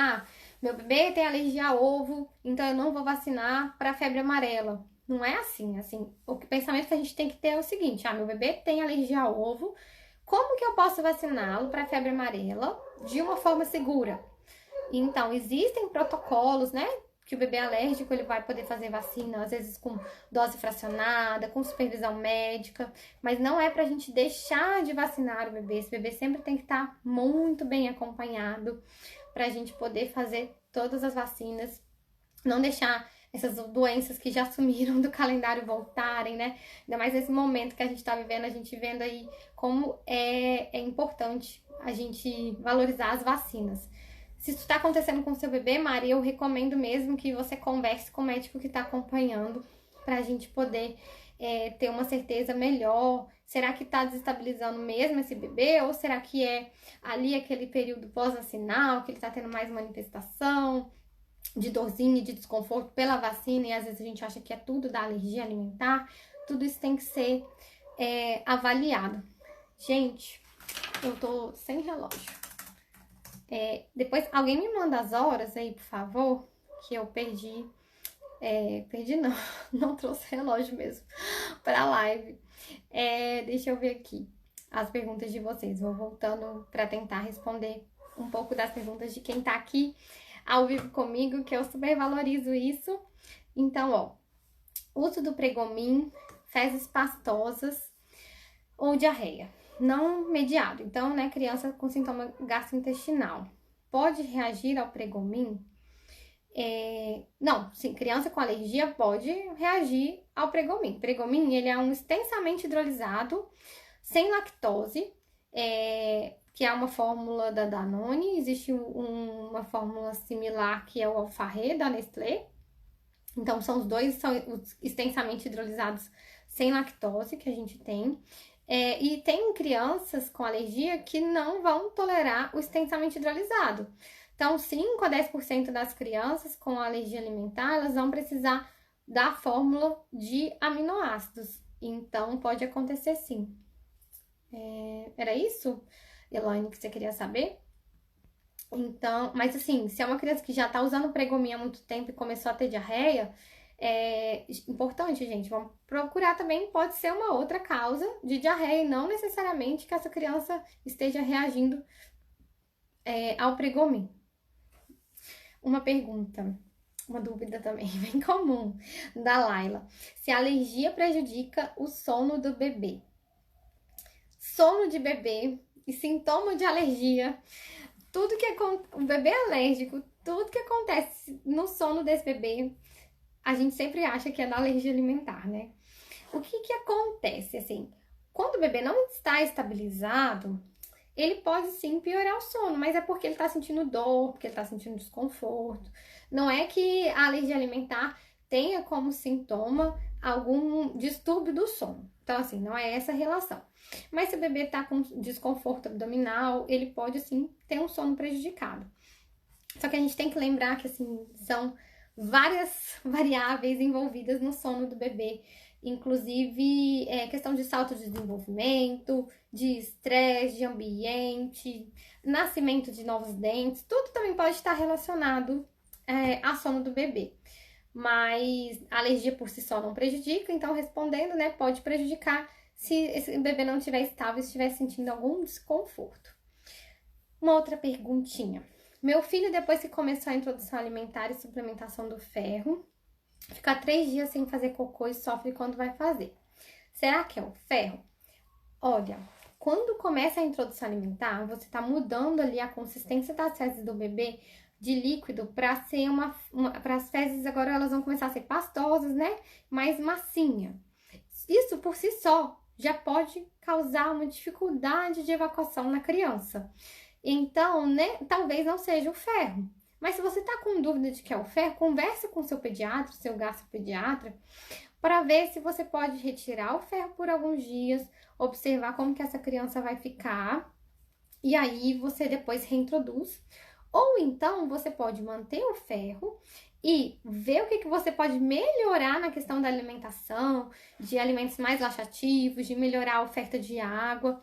meu bebê tem alergia a ovo, então eu não vou vacinar para febre amarela. Não é assim, o pensamento que a gente tem que ter é o seguinte, meu bebê tem alergia a ovo, como que eu posso vaciná-lo para febre amarela de uma forma segura? Então, existem protocolos, né? Que o bebê alérgico ele vai poder fazer vacina, às vezes com dose fracionada, com supervisão médica, mas não é pra gente deixar de vacinar o bebê. Esse bebê sempre tem que estar muito bem acompanhado pra gente poder fazer todas as vacinas, não deixar essas doenças que já sumiram do calendário voltarem, né? Ainda mais nesse momento que a gente tá vivendo, a gente vendo aí como é importante a gente valorizar as vacinas. Se isso está acontecendo com o seu bebê, Maria, eu recomendo mesmo que você converse com o médico que está acompanhando para a gente poder ter uma certeza melhor. Será que está desestabilizando mesmo esse bebê? Ou será que é ali aquele período pós-vacinal, que ele está tendo mais manifestação de dorzinha e de desconforto pela vacina e às vezes a gente acha que é tudo da alergia alimentar? Tudo isso tem que ser avaliado. Gente, eu tô sem relógio. Depois, alguém me manda as horas aí, por favor, que eu perdi. Perdi não, não trouxe relógio mesmo pra live. Deixa eu ver aqui as perguntas de vocês. Vou voltando pra tentar responder um pouco das perguntas de quem tá aqui ao vivo comigo, que eu super valorizo isso. Então, uso do Pregomin, fezes pastosas ou diarreia. Não mediado. Então, né, criança com sintoma gastrointestinal pode reagir ao Pregomin? Não, sim, criança com alergia pode reagir ao Pregomin. Pregomin, ele é um extensamente hidrolisado, sem lactose, que é uma fórmula da Danone. Existe uma fórmula similar que é o Alfarré, da Nestlé. Então, são os dois, são os extensamente hidrolisados sem lactose que a gente tem. E tem crianças com alergia que não vão tolerar o extensamente hidrolisado. Então, 5 a 10% das crianças com alergia alimentar, elas vão precisar da fórmula de aminoácidos. Então, pode acontecer sim. Era isso, Elaine, que você queria saber? Então, mas assim, se é uma criança que já tá usando Pregomin há muito tempo e começou a ter diarreia, é importante, gente, vamos procurar também, pode ser uma outra causa de diarreia, e não necessariamente que essa criança esteja reagindo ao Pregomin. Uma pergunta, uma dúvida também bem comum da Laila. Se a alergia prejudica o sono do bebê? Sono de bebê e sintoma de alergia, o bebê alérgico, tudo que acontece no sono desse bebê, a gente sempre acha que é da alergia alimentar, né? O que acontece, assim, quando o bebê não está estabilizado, ele pode sim piorar o sono, mas é porque ele tá sentindo dor, porque ele tá sentindo desconforto. Não é que a alergia alimentar tenha como sintoma algum distúrbio do sono. Então, assim, não é essa a relação. Mas se o bebê tá com desconforto abdominal, ele pode, sim, ter um sono prejudicado. Só que a gente tem que lembrar que, assim, são várias variáveis envolvidas no sono do bebê. Inclusive, questão de salto de desenvolvimento, de estresse, de ambiente, nascimento de novos dentes, tudo também pode estar relacionado ao sono do bebê. Mas a alergia por si só não prejudica, então respondendo, né, pode prejudicar se esse bebê não estiver estável, estiver sentindo algum desconforto. Uma outra perguntinha. Meu filho, depois que começou a introdução alimentar e suplementação do ferro, fica 3 dias sem fazer cocô e sofre quando vai fazer. Será que é o ferro? Olha, quando começa a introdução alimentar, você tá mudando ali a consistência das fezes do bebê de líquido para ser para as fezes agora elas vão começar a ser pastosas, né? Mais massinha. Isso por si só já pode causar uma dificuldade de evacuação na criança. Então, né, talvez não seja o ferro, Mas se você tá com dúvida de que é o ferro, converse com seu pediatra, seu gastropediatra, para ver se você pode retirar o ferro por alguns dias, observar como que essa criança vai ficar, e aí você depois reintroduz. Ou então você pode manter o ferro e ver o que, que você pode melhorar na questão da alimentação, de alimentos mais laxativos, de melhorar a oferta de água,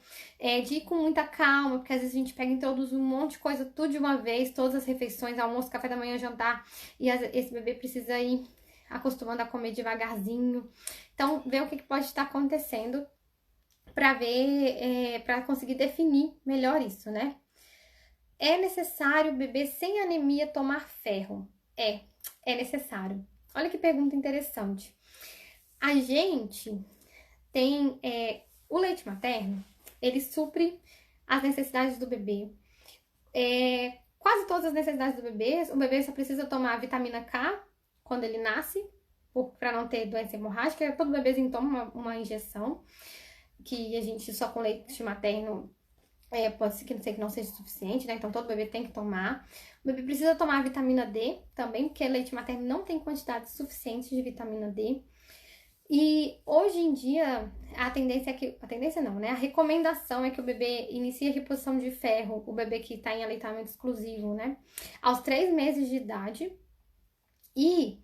de ir com muita calma, porque às vezes a gente pega e introduz um monte de coisa tudo de uma vez, todas as refeições, almoço, café da manhã, jantar, e esse bebê precisa ir acostumando a comer devagarzinho. Então, ver o que, que pode estar acontecendo para ver, para conseguir definir melhor isso, né? É necessário o bebê sem anemia tomar ferro? É necessário. Olha que pergunta interessante. A gente tem o leite materno, ele supre as necessidades do bebê. Quase todas as necessidades do bebê. O bebê só precisa tomar vitamina K quando ele nasce, para não ter doença hemorrágica. Todo bebezinho toma uma injeção, que a gente só com leite materno pode ser que não seja suficiente, né? Então todo bebê tem que tomar. O bebê precisa tomar vitamina D também, porque leite materno não tem quantidade suficiente de vitamina D. E hoje em dia, a tendência não, né? A recomendação é que o bebê inicie a reposição de ferro, o bebê que está em aleitamento exclusivo, né? Aos 3 meses de idade. E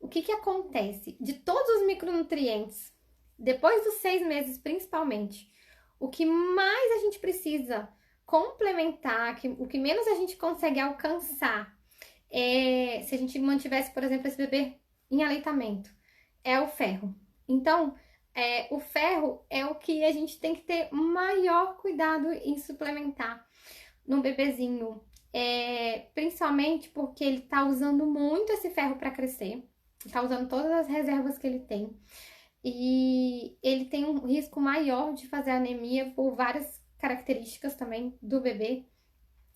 o que acontece? De todos os micronutrientes, depois dos 6 meses principalmente, o que mais a gente precisa complementar, o que menos a gente consegue alcançar, se a gente mantivesse, por exemplo, esse bebê em aleitamento, é o ferro. Então, o ferro é o que a gente tem que ter maior cuidado em suplementar no bebezinho, principalmente porque ele tá usando muito esse ferro para crescer, tá usando todas as reservas que ele tem. E ele tem um risco maior de fazer anemia por várias características também do bebê.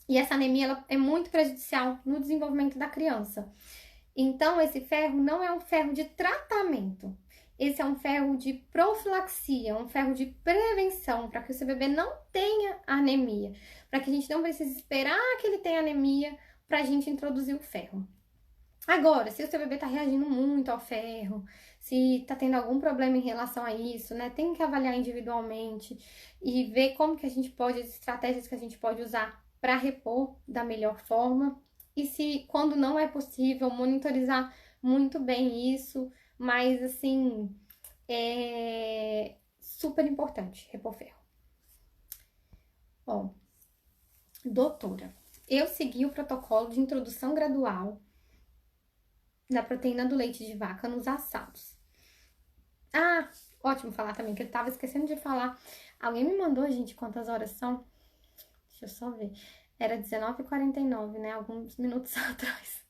E essa anemia ela é muito prejudicial no desenvolvimento da criança. Então, esse ferro não é um ferro de tratamento. Esse é um ferro de profilaxia, um ferro de prevenção, para que o seu bebê não tenha anemia. Para que a gente não precise esperar que ele tenha anemia para a gente introduzir o ferro. Agora, se o seu bebê tá reagindo muito ao ferro, se tá tendo algum problema em relação a isso, né? Tem que avaliar individualmente e ver como que a gente pode, as estratégias que a gente pode usar para repor da melhor forma. E se, quando não é possível, monitorizar muito bem isso, mas assim, é super importante repor ferro. Bom, doutora, eu segui o protocolo de introdução gradual da proteína do leite de vaca nos assados. Ah, ótimo falar também, que eu tava esquecendo de falar. Alguém me mandou, gente, quantas horas são? Deixa eu só ver. Era 19h49, né? Alguns minutos atrás.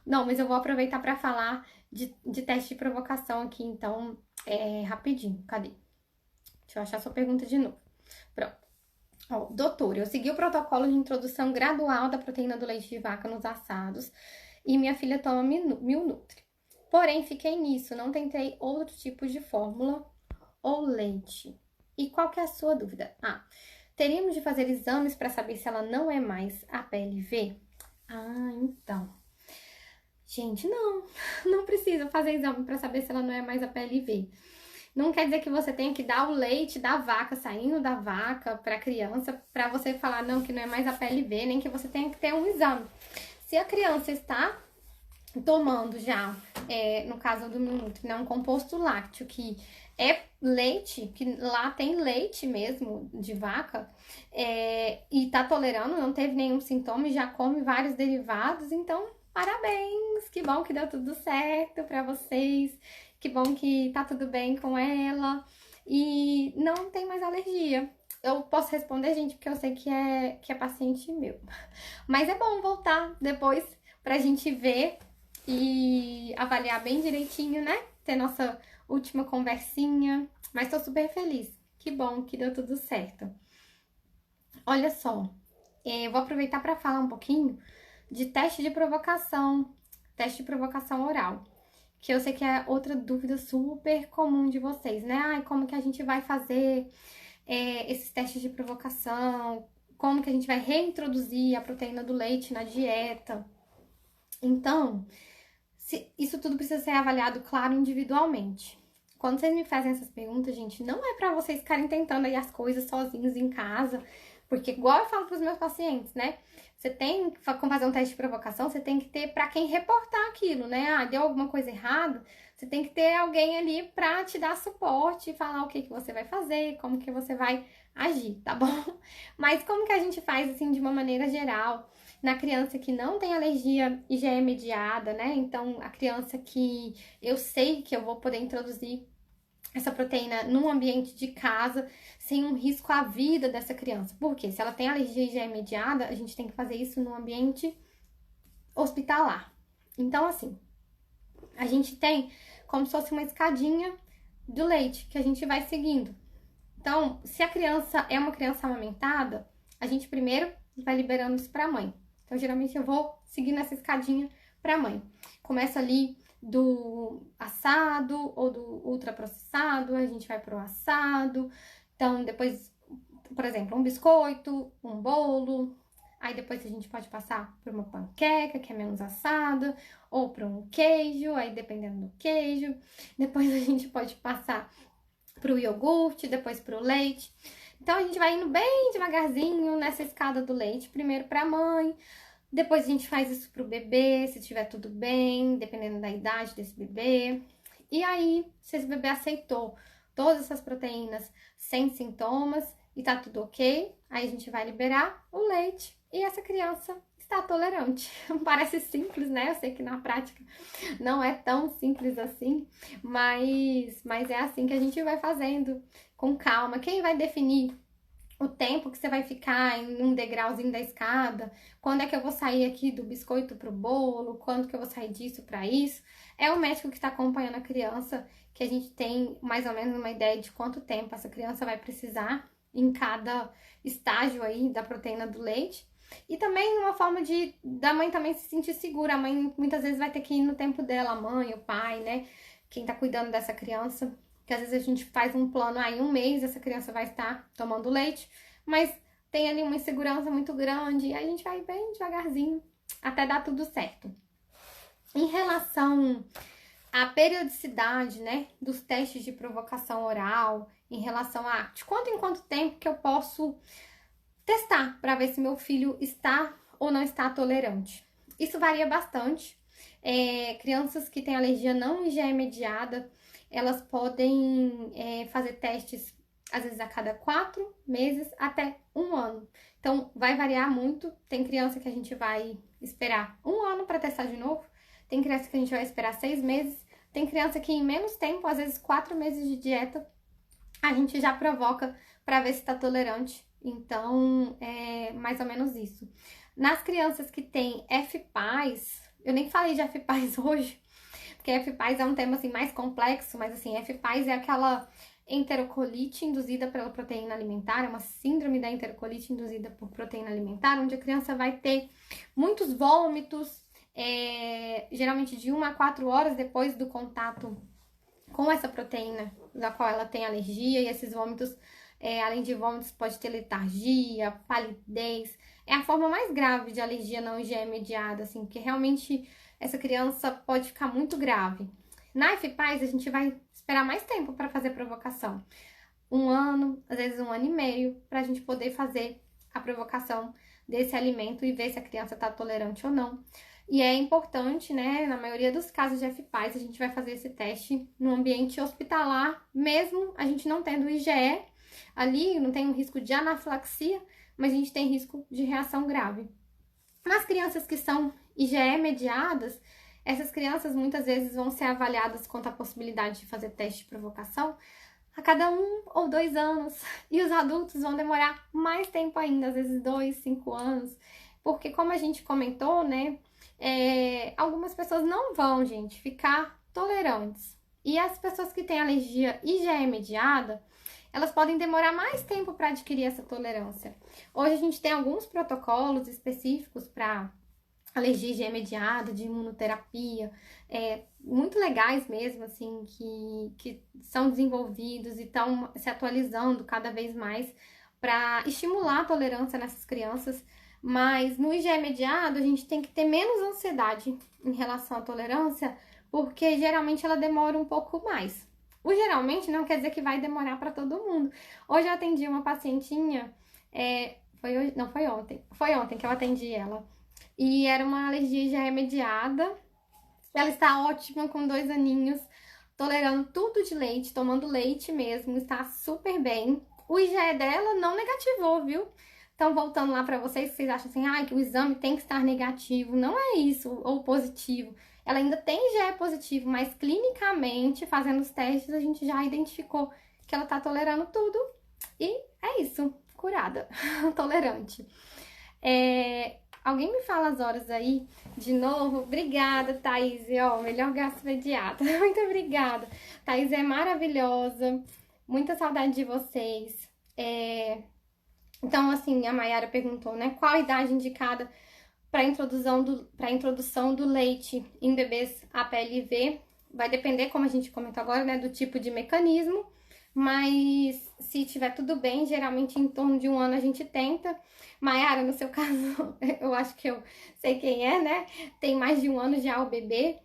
Não, mas eu vou aproveitar para falar de teste de provocação aqui, então, rapidinho. Cadê? Deixa eu achar sua pergunta de novo. Pronto. Ó, doutor, eu segui o protocolo de introdução gradual da proteína do leite de vaca nos assados e minha filha toma Milnutri. Porém, fiquei nisso, não tentei outro tipo de fórmula ou leite. E qual que é a sua dúvida? Teríamos de fazer exames para saber se ela não é mais a PLV? Então. Gente, não precisa fazer exame para saber se ela não é mais a PLV. Não quer dizer que você tenha que dar o leite da vaca, saindo da vaca para a criança, para você falar não, que não é mais a PLV, nem que você tenha que ter um exame. Se a criança está tomando já, no caso do Milnutri, né, um composto lácteo, que é leite, que lá tem leite mesmo de vaca, e tá tolerando, não teve nenhum sintoma e já come vários derivados, então parabéns, que bom que deu tudo certo pra vocês, que bom que tá tudo bem com ela e não tem mais alergia. Eu posso responder, gente, porque eu sei que é paciente meu. Mas é bom voltar depois pra gente ver e avaliar bem direitinho, né? Ter nossa última conversinha. Mas tô super feliz. Que bom que deu tudo certo. Olha só, eu vou aproveitar para falar um pouquinho de teste de provocação oral. Que eu sei que é outra dúvida super comum de vocês, né? Como que a gente vai fazer esses testes de provocação? Como que a gente vai reintroduzir a proteína do leite na dieta? Então, isso tudo precisa ser avaliado, claro, individualmente. Quando vocês me fazem essas perguntas, gente, não é pra vocês ficarem tentando aí as coisas sozinhos em casa, porque igual eu falo pros meus pacientes, né? Você tem que fazer um teste de provocação, você tem que ter pra quem reportar aquilo, né? Ah, deu alguma coisa errada, você tem que ter alguém ali pra te dar suporte e falar o que que você vai fazer, como que você vai agir, tá bom? Mas como que a gente faz assim de uma maneira geral? Na criança que não tem alergia e já é mediada, né? Então, a criança que eu sei que eu vou poder introduzir essa proteína num ambiente de casa, sem um risco à vida dessa criança. Por quê? Se ela tem alergia e já é mediada, a gente tem que fazer isso num ambiente hospitalar. Então, assim, a gente tem como se fosse uma escadinha do leite que a gente vai seguindo. Então, se a criança é uma criança amamentada, a gente primeiro vai liberando isso para a mãe. Então, geralmente eu vou seguindo essa escadinha para a mãe. Começa ali do assado ou do ultraprocessado, a gente vai pro assado. Então, depois, por exemplo, um biscoito, um bolo. Aí depois a gente pode passar por uma panqueca, que é menos assada, ou para um queijo, aí dependendo do queijo. Depois a gente pode passar pro iogurte, depois pro leite. Então a gente vai indo bem devagarzinho nessa escada do leite, primeiro pra mãe, depois a gente faz isso pro bebê, se tiver tudo bem, dependendo da idade desse bebê. E aí, se esse bebê aceitou todas essas proteínas sem sintomas e tá tudo ok, aí a gente vai liberar o leite e essa criança está tolerante. Parece simples, né? Eu sei que na prática não é tão simples assim, mas é assim que a gente vai fazendo com calma. Quem vai definir o tempo que você vai ficar em um degrauzinho da escada, quando é que eu vou sair aqui do biscoito pro bolo, quando que eu vou sair disso para isso, é o médico que está acompanhando a criança, que a gente tem mais ou menos uma ideia de quanto tempo essa criança vai precisar em cada estágio aí da proteína do leite. E também uma forma da mãe também se sentir segura. A mãe muitas vezes vai ter que ir no tempo dela, a mãe, o pai, né? Quem tá cuidando dessa criança. Que às vezes a gente faz um plano, aí um mês essa criança vai estar tomando leite, mas tem ali uma insegurança muito grande, e aí a gente vai bem devagarzinho até dar tudo certo. Em relação à periodicidade, né, dos testes de provocação oral, em relação a de quanto em quanto tempo que eu posso testar para ver se meu filho está ou não está tolerante. Isso varia bastante. Crianças que têm alergia não IgE mediada, elas podem fazer testes, às vezes, a cada 4 meses até 1 ano. Então, vai variar muito. Tem criança que a gente vai esperar 1 ano para testar de novo. Tem criança que a gente vai esperar 6 meses. Tem criança que em menos tempo, às vezes 4 meses de dieta, a gente já provoca para ver se está tolerante. Então, é mais ou menos isso. Nas crianças que têm FPAS, eu nem falei de FPAS hoje, porque FPAS é um tema assim mais complexo, mas assim, FPAS é aquela enterocolite induzida pela proteína alimentar, é uma síndrome da enterocolite induzida por proteína alimentar, onde a criança vai ter muitos vômitos, geralmente de 1 a 4 horas depois do contato com essa proteína da qual ela tem alergia, e esses vômitos, além de vômitos, pode ter letargia, palidez. É a forma mais grave de alergia não IgE mediada, assim, porque realmente essa criança pode ficar muito grave. Na FPAS, a gente vai esperar mais tempo para fazer a provocação. 1 ano, às vezes 1 ano e meio, para a gente poder fazer a provocação desse alimento e ver se a criança está tolerante ou não. E é importante, né, na maioria dos casos de FPAS, a gente vai fazer esse teste no ambiente hospitalar, mesmo a gente não tendo IgE ali, não tem um risco de anafilaxia, mas a gente tem risco de reação grave. Nas crianças que são IgE mediadas, essas crianças muitas vezes vão ser avaliadas quanto à possibilidade de fazer teste de provocação a cada 1 ou 2 anos. E os adultos vão demorar mais tempo ainda, às vezes 2, 5 anos. Porque como a gente comentou, né, algumas pessoas não vão, gente, ficar tolerantes. E as pessoas que têm alergia IgE mediada, elas podem demorar mais tempo para adquirir essa tolerância. Hoje a gente tem alguns protocolos específicos para alergia IgE mediada, de imunoterapia, muito legais mesmo, assim, que são desenvolvidos e estão se atualizando cada vez mais para estimular a tolerância nessas crianças. Mas no IgE mediado, a gente tem que ter menos ansiedade em relação à tolerância, porque geralmente ela demora um pouco mais. O geralmente não quer dizer que vai demorar para todo mundo. Hoje eu atendi uma pacientinha, foi hoje, não foi ontem, foi ontem que eu atendi ela. E era uma alergia IgE mediada. Ela está ótima com 2 aninhos, tolerando tudo de leite, tomando leite mesmo, está super bem. O IgE dela não negativou, viu? Então, voltando lá para vocês, vocês acham assim, que o exame tem que estar negativo. Não é isso, ou positivo. Ela ainda tem IgE positivo, mas clinicamente, fazendo os testes, a gente já identificou que ela tá tolerando tudo. E é isso, curada, tolerante. Alguém me fala as horas aí de novo? Obrigada, Thaís. Melhor gasto imediato. Muito obrigada. Thaís é maravilhosa. Muita saudade de vocês. Então, assim, a Mayara perguntou, né? Qual a idade indicada para introdução do leite em bebês APLV? Vai depender, como a gente comentou agora, né? Do tipo de mecanismo. Mas se tiver tudo bem, geralmente em torno de 1 ano a gente tenta. Mayara, no seu caso, eu acho que eu sei quem é, né? Tem mais de 1 ano já o bebê.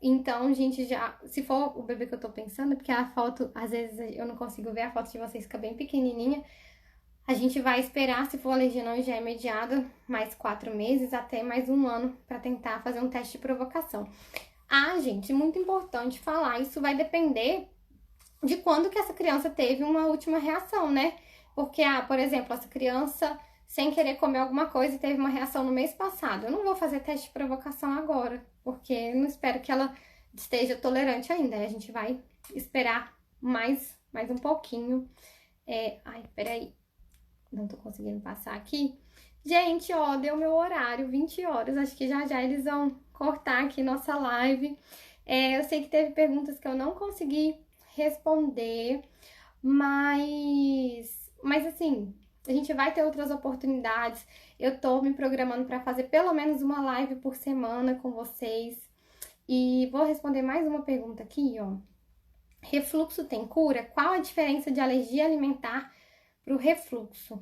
Então, gente, já... Se for o bebê que eu tô pensando, porque a foto, às vezes eu não consigo ver, a foto de vocês fica bem pequenininha. A gente vai esperar, se for alergia não IgE mediada, mais 4 meses, até mais 1 ano, para tentar fazer um teste de provocação. Gente, muito importante falar, isso vai depender de quando que essa criança teve uma última reação, né? Porque, por exemplo, essa criança, sem querer comer alguma coisa, teve uma reação no mês passado. Eu não vou fazer teste de provocação agora, porque eu não espero que ela esteja tolerante ainda. A gente vai esperar mais um pouquinho. Peraí. Não tô conseguindo passar aqui. Gente, deu meu horário, 20 horas. Acho que já eles vão cortar aqui nossa live. Eu sei que teve perguntas que eu não consegui responder, mas assim, a gente vai ter outras oportunidades. Eu tô me programando para fazer pelo menos uma live por semana com vocês. E vou responder mais uma pergunta aqui, Refluxo tem cura? Qual a diferença de alergia alimentar pro refluxo?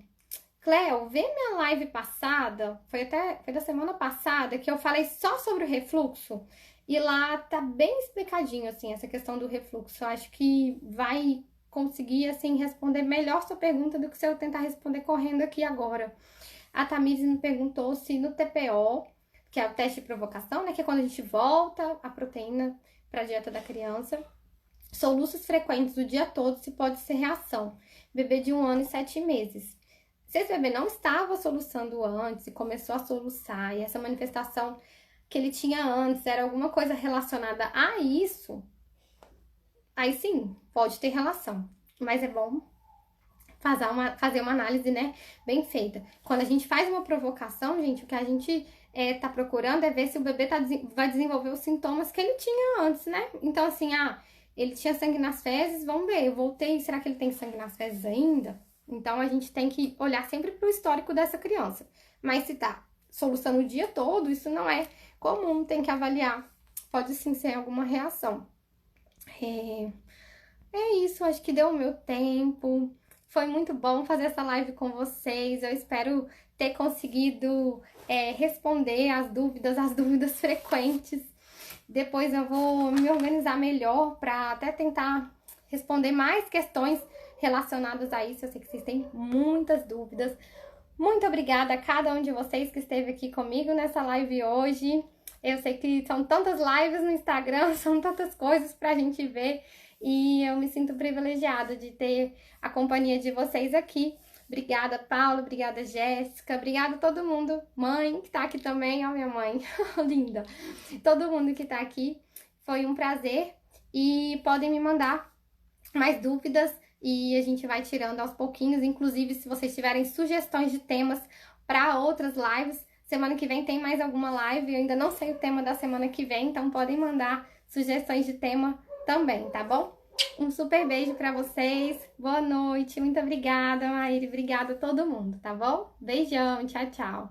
Cleo, vê minha live passada, foi da semana passada, que eu falei só sobre o refluxo. E lá tá bem explicadinho, assim, essa questão do refluxo. Eu acho que vai conseguir, assim, responder melhor sua pergunta do que se eu tentar responder correndo aqui agora. A Tamires me perguntou se no TPO, que é o teste de provocação, né, que é quando a gente volta a proteína para a dieta da criança, soluços frequentes o dia todo, se pode ser reação. Bebê de 1 ano e 7 meses. Se esse bebê não estava soluçando antes e começou a soluçar, e essa manifestação que ele tinha antes era alguma coisa relacionada a isso, aí sim, pode ter relação. Mas é bom fazer uma análise, né, bem feita. Quando a gente faz uma provocação, gente, o que a gente tá procurando é ver se o bebê vai desenvolver os sintomas que ele tinha antes, né? Então, assim, ele tinha sangue nas fezes, vamos ver, eu voltei, será que ele tem sangue nas fezes ainda? Então, a gente tem que olhar sempre pro histórico dessa criança. Mas se tá soluçando o dia todo, isso não é comum, tem que avaliar. Pode sim ser alguma reação. É isso, acho que deu o meu tempo. Foi muito bom fazer essa live com vocês. Eu espero ter conseguido responder as dúvidas frequentes. Depois eu vou me organizar melhor para até tentar responder mais questões relacionadas a isso. Eu sei que vocês têm muitas dúvidas. Muito obrigada a cada um de vocês que esteve aqui comigo nessa live hoje. Eu sei que são tantas lives no Instagram, são tantas coisas pra gente ver e eu me sinto privilegiada de ter a companhia de vocês aqui. Obrigada, Paula, obrigada, Jéssica, obrigada a todo mundo, mãe que tá aqui também, ó, minha mãe, linda. Todo mundo que tá aqui, foi um prazer e podem me mandar mais dúvidas e a gente vai tirando aos pouquinhos, inclusive se vocês tiverem sugestões de temas para outras lives, semana que vem tem mais alguma live, eu ainda não sei o tema da semana que vem, então podem mandar sugestões de tema também, tá bom? Um super beijo pra vocês, boa noite, muito obrigada, Maíra, obrigada a todo mundo, tá bom? Beijão, tchau, tchau.